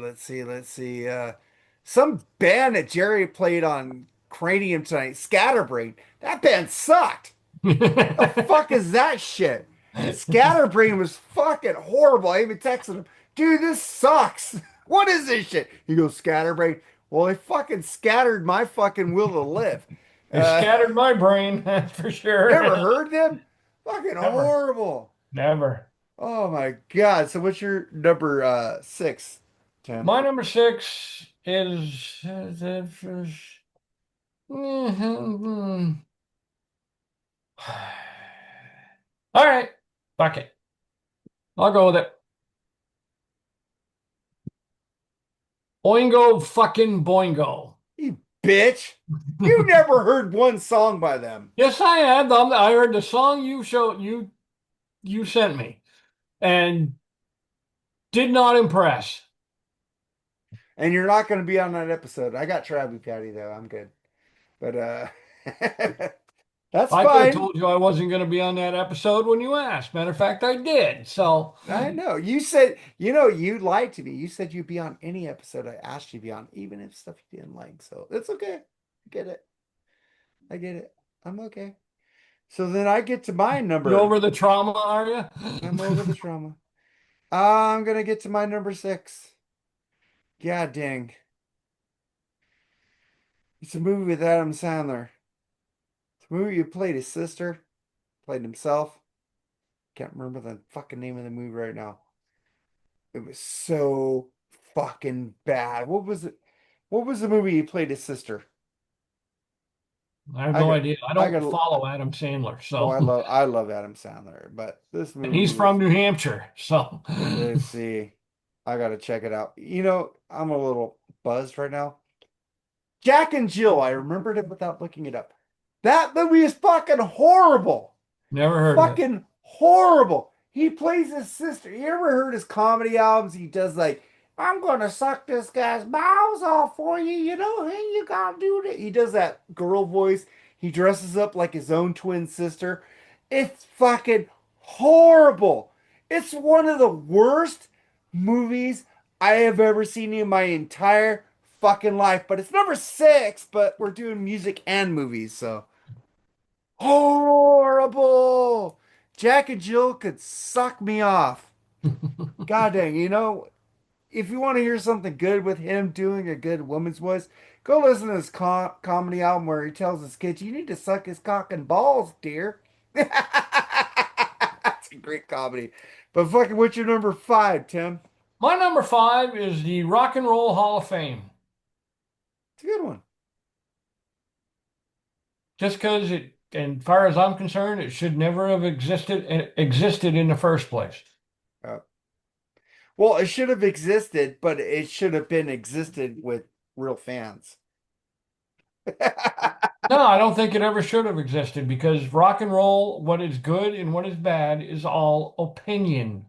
Some band that Jerry played on Cranium tonight, Scatterbrain. That band sucked. The fuck is that shit? Scatterbrain was fucking horrible. I even texted him, dude, this sucks. What is this shit? He goes, Scatterbrain. Well, they fucking scattered my fucking will to live. They Uh, scattered my brain, that's for you sure. ever heard them? Fucking Never, horrible. never. Oh my God. So what's your number six, Tim? My number six is all right. Fuck it. I'll go with it. Oingo fucking boingo. You bitch. You never heard one song by them. Yes, I had them. I heard the song you sent me and did not impress. And you're not going to be on that episode. I got Travis Patty though. I'm good. But that's I could have fine. told you I wasn't going to be on that episode when you asked. Matter of fact, I did. So, I know. You said, you lied to me. You said you'd be on any episode I asked you to be on, even if stuff you didn't like. So it's okay. I get it. I get it. I'm okay. So then I get to my you number. over the trauma, are I'm you? over the trauma. I'm gonna get to my number six. God dang. It's a movie with Adam Sandler. It's a movie you played his sister, played himself. Can't remember the fucking name of the movie right now. It was so fucking bad. What was it? What was the movie he played his sister? I have I no got idea. I I don't got follow Adam Sandler, oh, so I love Adam Sandler, but this and movie he's was, from New Hampshire, so let's see. I gotta check it out. I'm a little buzzed right now. Jack and Jill, I remembered it without looking it up. That movie is fucking horrible. never heard of it. Fucking horrible. He plays his sister. You ever heard his comedy albums? He does like, I'm gonna suck this guy's balls off for you. You know, hey, you gotta do that. He does that girl voice. He dresses up like his own twin sister. It's fucking horrible. It's one of the worst movies I have ever seen in my entire fucking life. But it's number six, but we're doing music and movies, so horrible. Jack and Jill could suck me off. God dang, if you want to hear something good with him doing a good woman's voice, go listen to his comedy album where he tells his kids, you need to suck his cock and balls, dear. That's a great comedy. But fucking, what's your number five, Tim? My number five is the Rock and Roll Hall of Fame. It's a good one. Just because it, and as far as I'm concerned, it should never have existed in the first place. Uh, well, it should have existed, but it should have been existed with real fans. No, I don't think it ever should have existed because rock and roll, what is good and what is bad, is all opinion.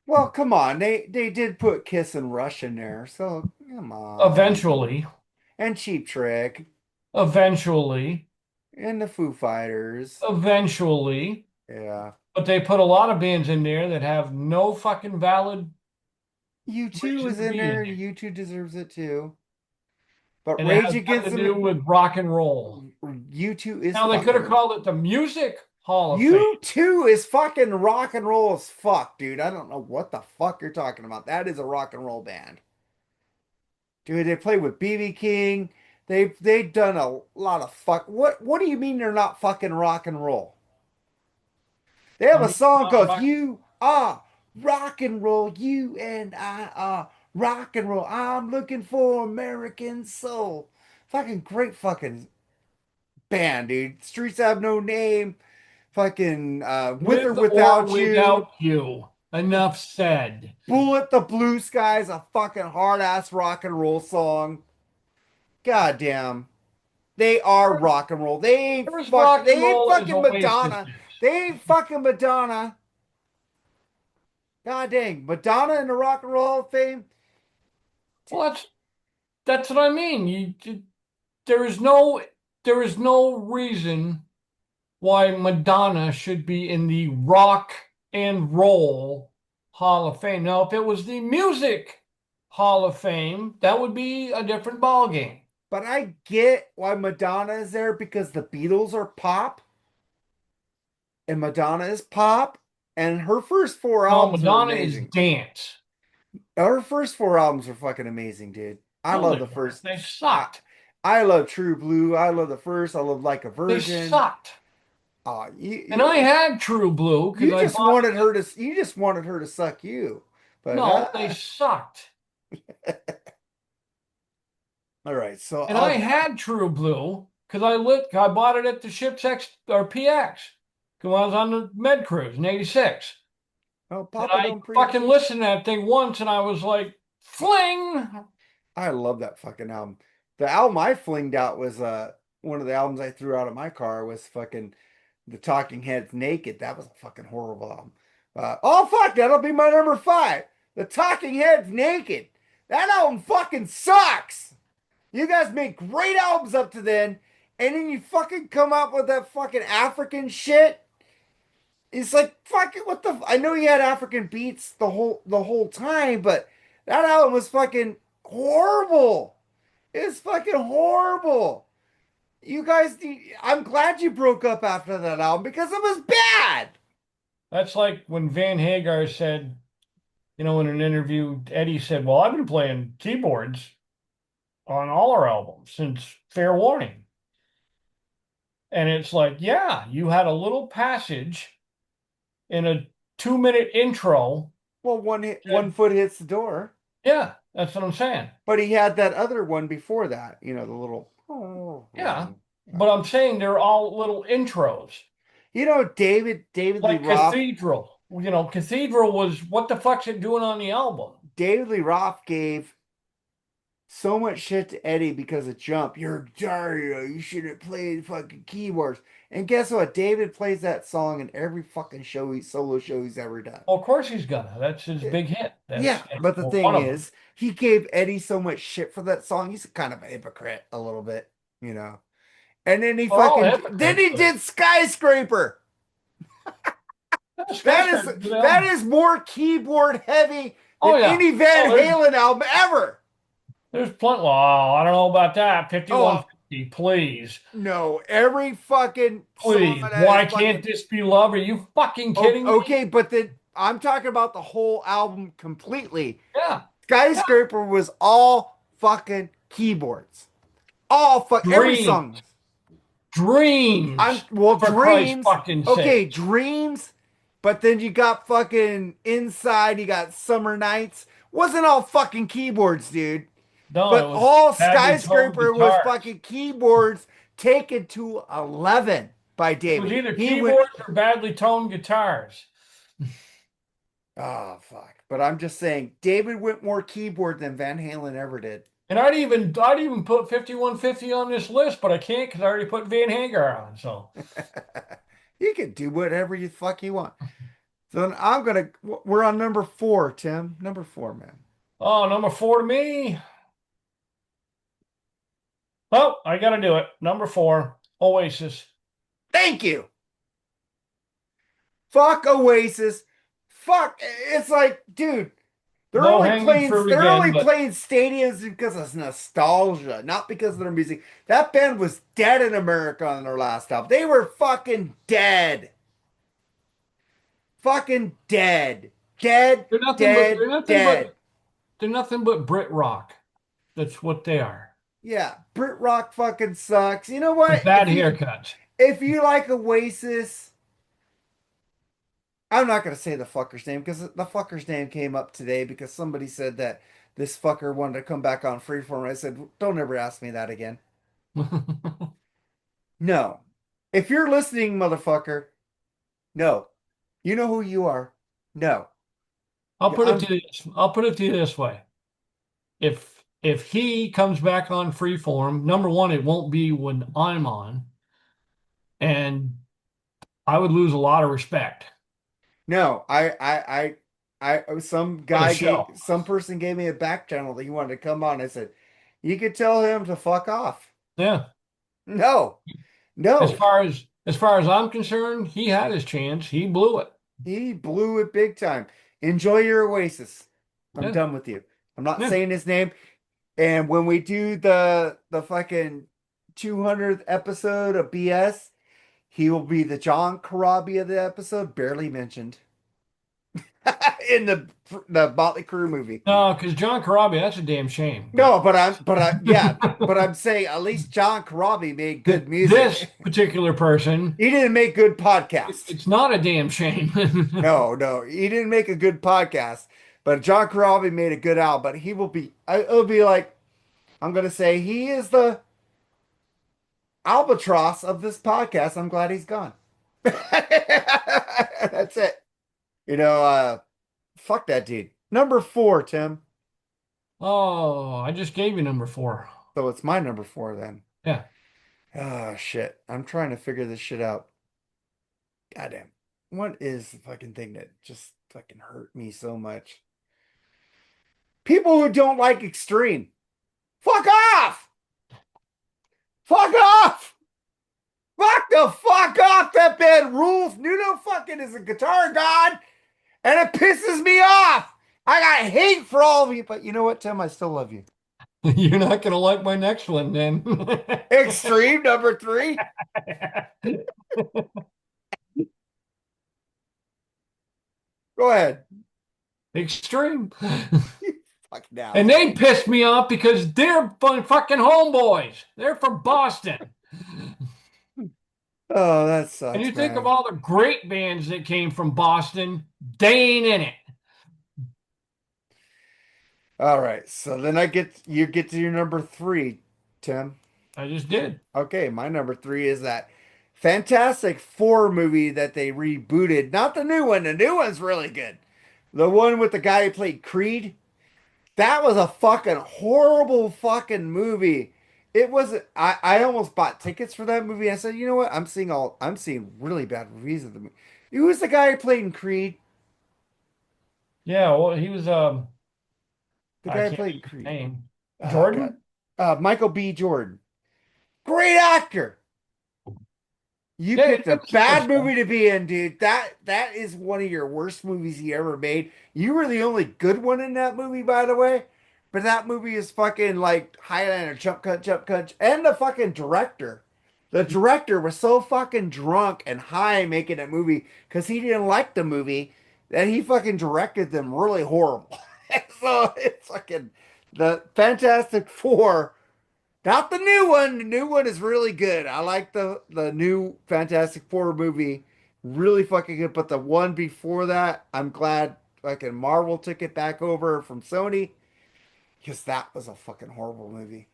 Well, come on. They did put Kiss and Rush in there, so come on. Eventually, And Cheap Trick eventually, and the Foo Fighters. eventually, Yeah. but they put a lot of bands in there that have no fucking valid U2 reason is to in be there, in and there. U2 deserves it too. But And it Rage has Against nothing to do the with rock and roll. U2 is Now, they could have fucking called it the Music Hall of Fame. U2 is fucking rock and roll as fuck, dude. I don't know what the fuck you're talking about. That is a rock and roll band. Dude, they play with BB King. They've done a lot of fuck. What do you mean they're not fucking rock and roll? They have I a mean, song not called rock. You Are Rock and Roll. You and I are rock and roll. I'm looking for American soul. Fucking great fucking band, dude. Streets Have No Name. Fucking With or With or Without You. without you. Enough said. Bullet the Blue Skies, a fucking hard ass rock and roll song. God damn. They are rock and roll. There's rock and They ain't roll as fucking Oasis Madonna. is. They ain't fucking Madonna. God dang. Madonna in the Rock and Roll Hall of Fame. Well, that's what I mean. There is no there is no reason why Madonna should be in the Rock and Roll Hall of Fame. Now, if it was the Music Hall of Fame, that would be a different ballgame. But I get why Madonna is there because the Beatles are pop and Madonna is pop. And her first four No, albums were Madonna is amazing. dance. Her first four albums were fucking amazing, dude. I No, love they the weren't. first. They I, sucked. I love True Blue. I love the first. I love Like a They Virgin. sucked. Uh, And I you, had True Blue because I bought it. you just wanted her to suck you. But No, they sucked. all right, so And I had True Blue because I bought it at the Ships X or PX when I was on the med cruise in '86. oh, And Papa I don't preach. fucking listened to that thing once and I was like, fling. I love that fucking album. The album I flinged out was one of the albums I threw out of my car was fucking The Talking Heads Naked. That was a fucking horrible album. Oh fuck, that'll be my number five. The Talking Heads Naked. That album fucking sucks. You guys make great albums up to then, and then you fucking come up with that fucking African shit. It's like fucking what the I know you had African beats the whole time, but that album was fucking horrible. It's fucking horrible. You guys, I'm glad you broke up after that album because it was bad. That's like when Van Hagar said, in an interview, Eddie said, well, I've been playing keyboards on all our albums since Fair Warning. And it's like, yeah, you had a little passage in a 2-minute intro. Well, one foot hits the door, Yeah, that's what I'm saying. but he had that other one before that. The little. Yeah. but I'm saying they're all little intros. You know, David Lee Like Roth. Cathedral. Cathedral was what the fuck's it doing on the album? David Lee Roth gave so much shit to Eddie because of Jump. You're Dario. You should have played fucking keyboards. And guess what? David plays that song in every fucking solo show he's ever done. Well, of course he's gonna. That's his big hit. Yeah, That's but the one thing of them. is, he gave Eddie so much shit for that song. He's kind of a hypocrite a little bit, you know. And We're all then hypocrites, he but did Skyscraper. That is Skyscraper, good that album. is more keyboard heavy Oh than yeah. any Van Oh, Halen album ever. there's plenty. Well, I don't know about that. Oh 5150, please. no, every fucking song Please. on that is Why can't fucking this be love? Are you fucking kidding me? okay, but then I'm talking about the whole album completely. Yeah. Yeah. Skyscraper was all fucking keyboards. Every Dreams. song. I'm Dreams. well, For Christ's Dreams. fucking Okay, sake. Dreams. But then you got fucking Inside. You got Summer Nights. Wasn't all fucking keyboards, dude. No, But it was all badly toned Skyscraper was guitars. fucking keyboards taken to 11 by It was David. either He went, keyboards or badly toned guitars. oh fuck. But I'm just saying, David went more keyboard than Van Halen ever did. And I'd even put 5150 on this list, but I can't because I already put Van Hagar on. So You can do whatever you fuck you want. So then we're on number four, Tim. Number four, man. oh, number four to me. Oh, I gotta do it. Number four, Oasis. Thank you. Fuck Oasis. Fuck. It's like, dude, Low hanging fruit they're again, only but playing stadiums because of nostalgia, not because of their music. That band was dead in America on their last album. They were fucking dead. Fucking dead. Dead, they're nothing but dead, they're nothing dead. but they're nothing but Brit rock. That's what they are. Yeah, Brit rock fucking sucks. You know With what? bad haircuts. If you like Oasis, I'm not gonna say the fucker's name because the fucker's name came up today because somebody said that this fucker wanted to come back on Freeform. I said, don't ever ask me that again. No. If you're listening, motherfucker, no. You know who you are. No. I'll Yeah, put it to this. I'll put it to you this way. If he comes back on freeform, number one, it won't be when I'm on, and I would lose a lot of respect no. Some for the guy show. some person gave me a back channel that he wanted to come on. I said, you could tell him to fuck off. Yeah. No, As no. far as as far as I'm concerned, he had his chance. He blew it. He blew it big time. Enjoy your Oasis. I'm Yeah. done with you. I'm not Yeah. saying his name. And when we do the fucking 200th episode of BS, he will be the John Corabi of the episode, barely mentioned in the Motley Crue movie. No, because John Corabi, that's a damn shame. No, yeah, but I'm saying at least John Corabi made good This music. particular person, He didn't make good podcasts. it's not a damn shame. No, he didn't make a good podcast. But John Corabi made a good album. But it'll be like, I'm gonna say he is the albatross of this podcast. I'm glad he's gone. That's it. You know, fuck that dude. Number four, Tim. Oh, I just gave you number four. So it's my number four then. Yeah. Oh shit. I'm trying to figure this shit out. Goddamn. What is the fucking thing that just fucking hurt me so much? People who don't like extreme. Fuck off! Fuck off! Fuck the fuck off! That band rules. Nuno fucking is a guitar god, and it pisses me off. I got hate for all of you, but you know what, Tim? I still love you. You're not gonna like my next one then. Extreme number three. Go ahead. Extreme. Fuck now. And they pissed me off because they're fucking homeboys. They're from Boston. Oh, that And sucks, you think of man. all the great bands that came from Boston, they ain't in it. All right, so then you get to your number three, Tim. I just did. Okay, my number three is that Fantastic Four movie that they rebooted. Not the new one. The new one's really good. The one with the guy who played Creed. That was a fucking horrible fucking movie. It was I almost bought tickets for that movie. I said, you know what? I'm seeing really bad reviews of the movie. Who was the guy who played in Creed? Yeah, well, he was The I guy who can't played in think of his Creed. name. God. Jordan? Michael B. Jordan. Great actor. You Yeah, he picked a did some good bad stuff. movie to be in, dude. That is one of your worst movies he ever made. You were the only good one in that movie, by the way. But that movie is fucking like Highlander, jump cut, and the fucking director. The director was so fucking drunk and high making that movie because he didn't like the movie that he fucking directed them really horrible. So it's fucking the Fantastic Four, not the new one. The new one is really good. I like the new Fantastic Four movie. Really fucking good. But the one before that, I'm glad fucking Marvel took it back over from Sony because that was a fucking horrible movie.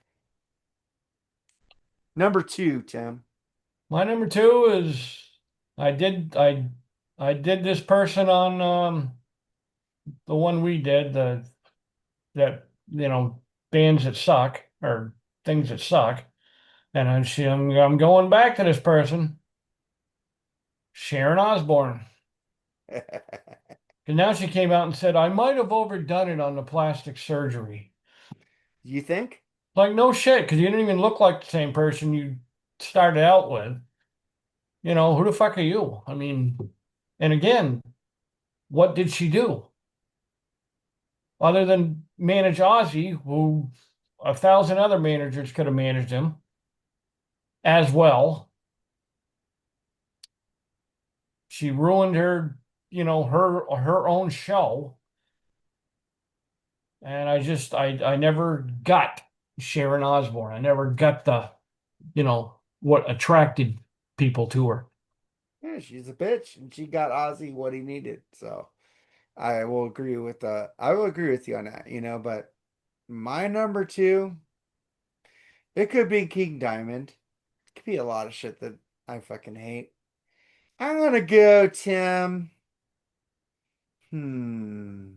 Number two, Tim. My number two is I did I I did this person on the one we did, the that bands that suck or things that suck. And I'm going back to this person, Sharon Osbourne. And now she came out and said, I might have overdone it on the plastic surgery. You think? Like, no shit, because you didn't even look like the same person you started out with. Who the fuck are you? I mean, and again, what did she do? Other than manage Ozzy, who a thousand other managers could have managed him as well. She ruined her own show. And I never got Sharon Osbourne. I never got what attracted people to her. Yeah, she's a bitch, and she got Ozzy what he needed. So I will agree with you on that, but my number two, it could be King Diamond. It could be a lot of shit that I fucking hate. I'm gonna go, Tim. Hmm.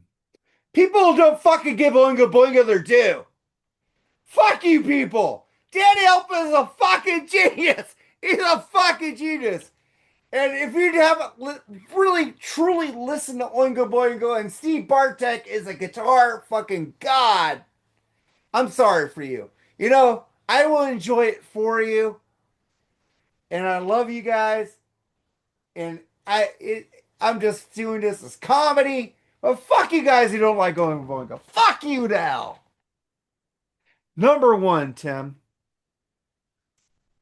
People don't fucking give Oingo Boingo their due. Fuck you, people. Danny Elfman is a fucking genius. He's a fucking genius. And if you haven't really truly listened to Oingo Boingo, and Steve Bartek is a guitar fucking god, I'm sorry for you. I will enjoy it for you, and I love you guys. And I'm just doing this as comedy. But fuck you guys who don't like Oingo Boingo. Fuck you now. Number one, Tim.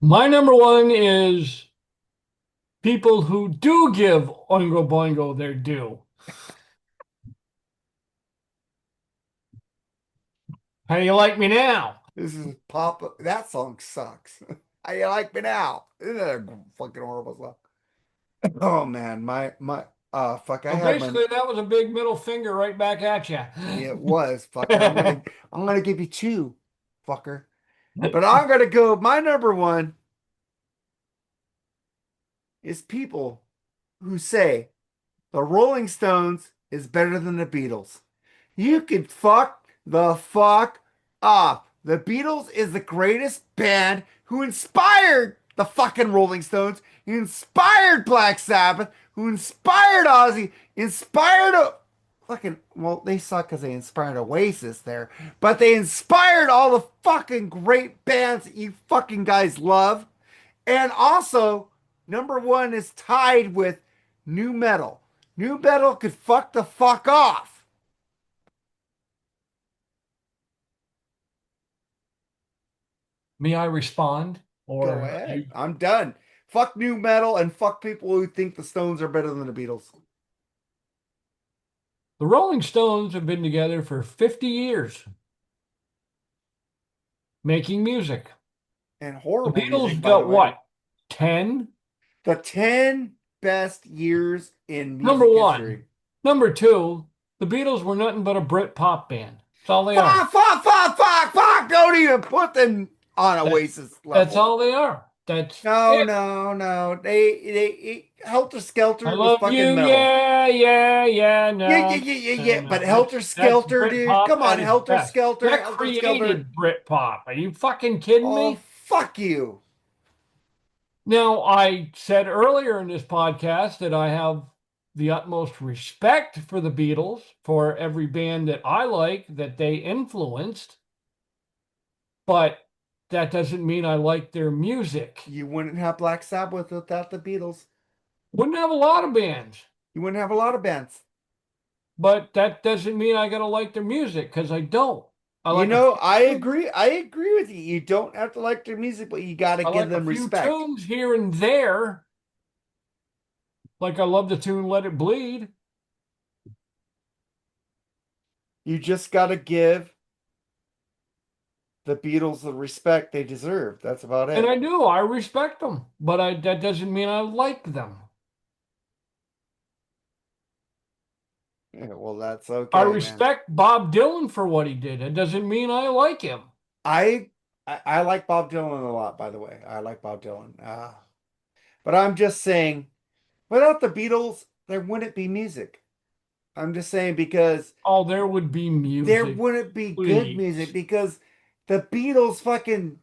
My number one is people who do give Oingo Boingo their due. How do you like me now? This is Papa. That song sucks. How you like me now? Isn't that a fucking horrible song? Oh man, my fuck. I So had my basically, that was a big middle finger right back at you. it was fucker. I'm gonna give you two, fucker. But I'm gonna go. My number one is people who say the Rolling Stones is better than the Beatles. You can fuck off. The Beatles is the greatest band who inspired the fucking Rolling Stones, who inspired Black Sabbath, who inspired Ozzy, inspired a fucking, well, they suck because they inspired Oasis there, but they inspired all the fucking great bands that you fucking guys love. And also, number one is tied with new metal. New metal could fuck the fuck off. May I respond? Go Or ahead. I'm done. Fuck new metal and fuck people who think the Stones are better than the Beatles. the Rolling Stones have been together for 50 years making music. And The horrible music, Beatles by the got way. what? 10? The 10 best years in Number music one. history. Number two, the Beatles were nothing but a Brit pop band. That's all they are. Fuck, fuck, fuck, fuck, fuck. Don't even put them. on That's Oasis that's level. all they are. That's No, it. no, no. Helter I Skelter was love you. fucking metal. Yeah, yeah, yeah. Yeah, yeah, No, yeah, yeah, no, yeah. no. But Helter That's Skelter, dude. Britpop Come on, at its Helter best. Skelter, That Helter Skelter. created Britpop. Are you fucking kidding Oh, me? fuck you. Now, I said earlier in this podcast that I have the utmost respect for the Beatles, for every band that I like that they influenced, but that doesn't mean I like their music. You wouldn't have Black Sabbath without the Beatles. Wouldn't have a lot of bands, You wouldn't have a lot of bands. but that doesn't mean I gotta like their music because I don't. I You like a know, few I tunes. agree. I agree with you. You don't have to like their music, but you got to I give like a them few respect. tunes here and there. Like I love the tune "Let It Bleed," You just got to give the Beatles the respect they deserve. That's about and it. I do. I respect them, but that doesn't mean I like them. Yeah, well, that's I okay, man. respect Bob Dylan for what he did. It doesn't mean I like him. I, I like Bob Dylan a lot, by the way. I like Bob Dylan. But I'm just saying, without the Beatles, there wouldn't be music. I'm just saying because Oh, there would be there music, wouldn't be good music please, because the Beatles fucking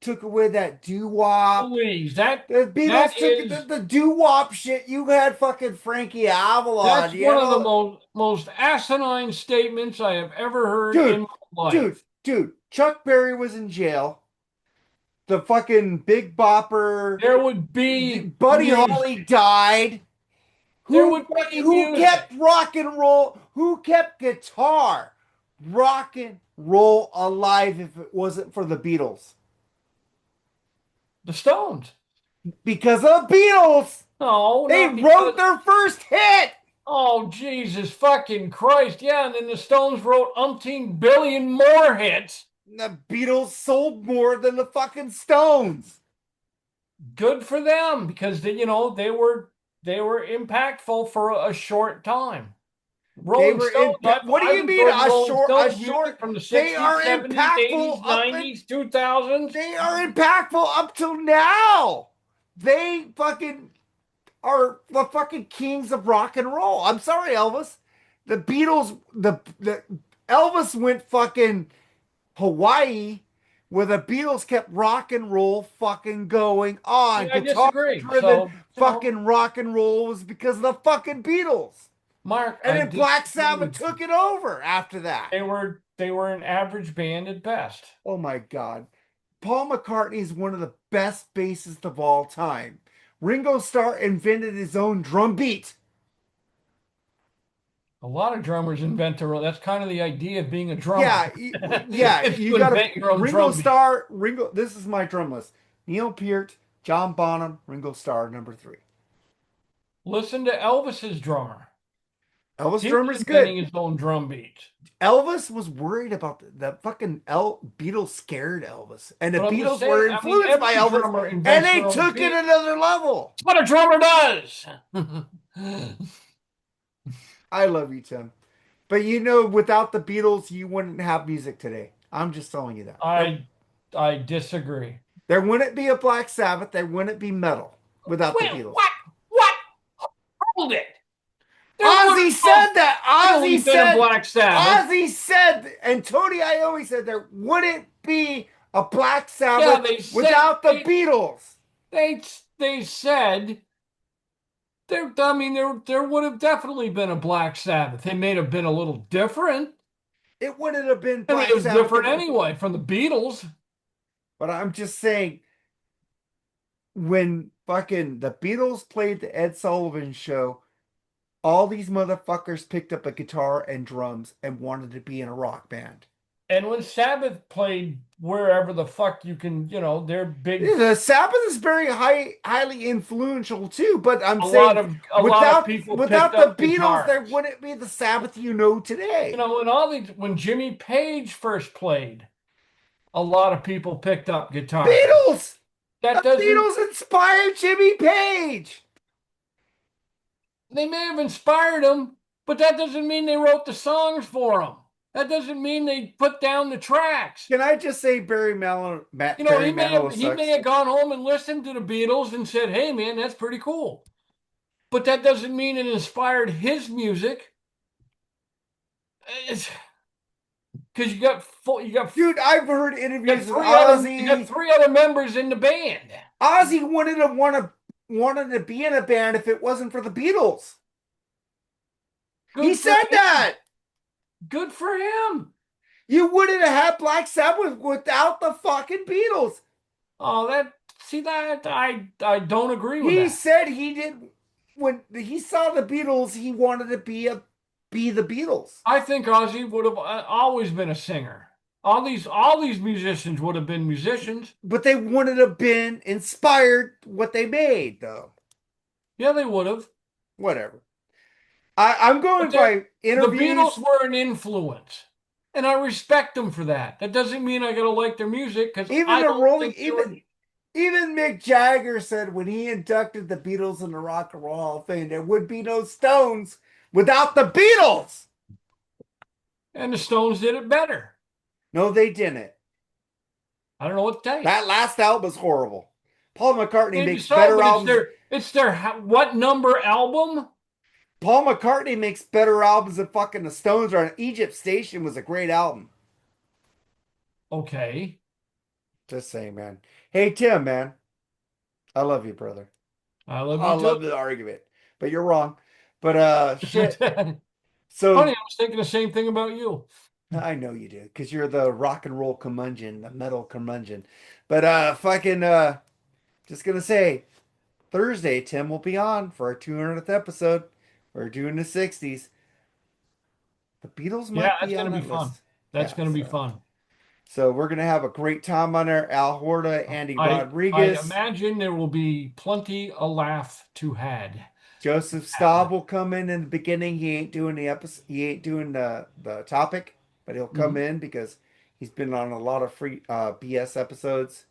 took away that doo-wop. please. The That Beatles took is the doo-wop shit. You had fucking Frankie that's Avalon, you one of the know? most asinine statements I have ever heard in Dude, my life. dude. Chuck Berry was in jail. The fucking Big Bopper, There would be Buddy Holly music. died. There would be Who kept music. rock and roll? Who kept guitar rock and roll alive if it wasn't for the Beatles? The Stones. Because of the Beatles, No, they not wrote because. their first hit. Oh, Jesus fucking Christ. Yeah, and then the Stones wrote umpteen billion more hits. The Beatles sold more than the fucking Stones. Good for them because they were impactful for a short time. They Rolling were in. Stones, I've, What do I've you mean enjoyed a Rolling short? A Stones music short? from the They 60s, are 70s, impactful 80s, up and 90s, 2000s. they are impactful up till now. They fucking are the fucking kings of rock and roll. I'm sorry, Elvis. The Beatles, the Elvis went fucking Hawaii, where the Beatles kept rock and roll fucking going See, on. I Guitar disagree. driven So, fucking rock and roll was because of the fucking Beatles. Mark, And I then Black disagree Sabbath with you. took it over after that. They were an average band at best. Oh my God. Paul McCartney is one of the best bassists of all time. Ringo Starr invented his own drum beat. A lot of drummers invent their own. That's kind of the idea of being a drummer. Yeah, yeah, Is you to got to invent your own Ringo drum beat. Starr, Ringo, this is my drum list. Neil Peart, John Bonham, Ringo Starr, number three. Listen to Elvis's drummer. Elvis He was drummer's inventing good. his own drum beats. Elvis was worried about the fucking Beatles scared Elvis. And the But I'm just Beatles saying, were I mean, influenced by every Elvis drummer and invents they their own took it beat. another level. That's what a drummer does. I love you, Tim. But you know, without the Beatles, you wouldn't have music today. I'm just telling you that. I I disagree. There wouldn't be a Black Sabbath. There wouldn't be metal without the Wait, Beatles. what? What? Hold it. There would Ozzy have most said that. definitely been a Black Sabbath. Ozzy said, and Tony Iommi said there wouldn't be a Black Yeah, Sabbath they said without the Beatles. they said there. I mean, there would have definitely been a Black Sabbath. It may have been a little different. It wouldn't have been I mean, Black it was Sabbath. different anyway from the Beatles. But I'm just saying, when fucking the Beatles played the Ed Sullivan show, all these motherfuckers picked up a guitar and drums and wanted to be in a rock band. And when Sabbath played wherever the fuck you can, they're big. Yeah, the Sabbath is very highly influential too, but I'm A lot saying of a lot of people picked without the up Beatles, there guitars. wouldn't be the Sabbath you know today. When Jimmy Page first played, a lot of people picked up guitars. Beatles! That The doesn't. Beatles inspired Jimmy Page. They may have inspired them, but that doesn't mean they wrote the songs for them. That doesn't mean they put down the tracks. Can I just say Barry Manilow He may sucks? have gone home and listened to the Beatles and said, "Hey, man, that's pretty cool." But that doesn't mean it inspired his music. Because Dude, I've heard interviews with you got Ozzy. three other members in the band. Ozzy wanted to be in a band if it wasn't for the Beatles. He Good for said him. that. Good for him. You wouldn't have had Black Sabbath without the fucking Beatles. Oh, that see that I don't agree with He that. said he did when he saw the Beatles, he wanted to be the Beatles. I think Ozzy would have always been a singer. All these musicians would have been musicians. But they wouldn't have been inspired what they made, though. Yeah, they would have. Whatever. I'm But going by the Beatles interviews. were an influence, and I respect them for that. That doesn't mean I gotta like their music because Even I the don't Rolling, think they were. even Mick Jagger said when he inducted the Beatles in the Rock and Roll Hall of Fame, there would be no Stones without the Beatles. And the Stones did it better. No, they didn't. I don't know what to tell you. That last album was horrible. Paul McCartney Maybe makes so, better but albums. it's their what number album? Paul McCartney makes better albums than fucking the Stones are. Egypt Station was a great album. Okay, Just saying, man. Hey, Tim, man. I love you, brother. I love I you too. love the argument, but you're wrong. But shit. Funny, So I was thinking the same thing about you. I know you do, because you're the rock and roll curmudgeon, the metal curmudgeon. But fucking just gonna say, Thursday, Tim will be on for our 200th episode. We're doing the 60s. The Beatles Yeah, might that's be on gonna be that fun. list. That's Yeah, gonna be fun. so we're gonna have a great time on there. Al Horta, Andy I Rodriguez, imagine there will be plenty a laugh to had. Joseph Staub will come in the beginning. He ain't doing the episode. He ain't doing the topic, but he'll come Mhm. in because he's been on a lot of free BS episodes.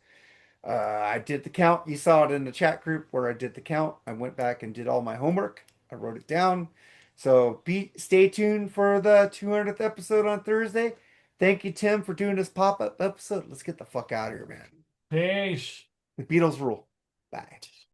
I did the count. You saw it in the chat group where I did the count. I went back and did all my homework. I wrote it down. So stay tuned for the 200th episode on Thursday. Thank you, Tim, for doing this pop-up episode. Let's get the fuck out of here, man. Peace. The Beatles rule. Bye.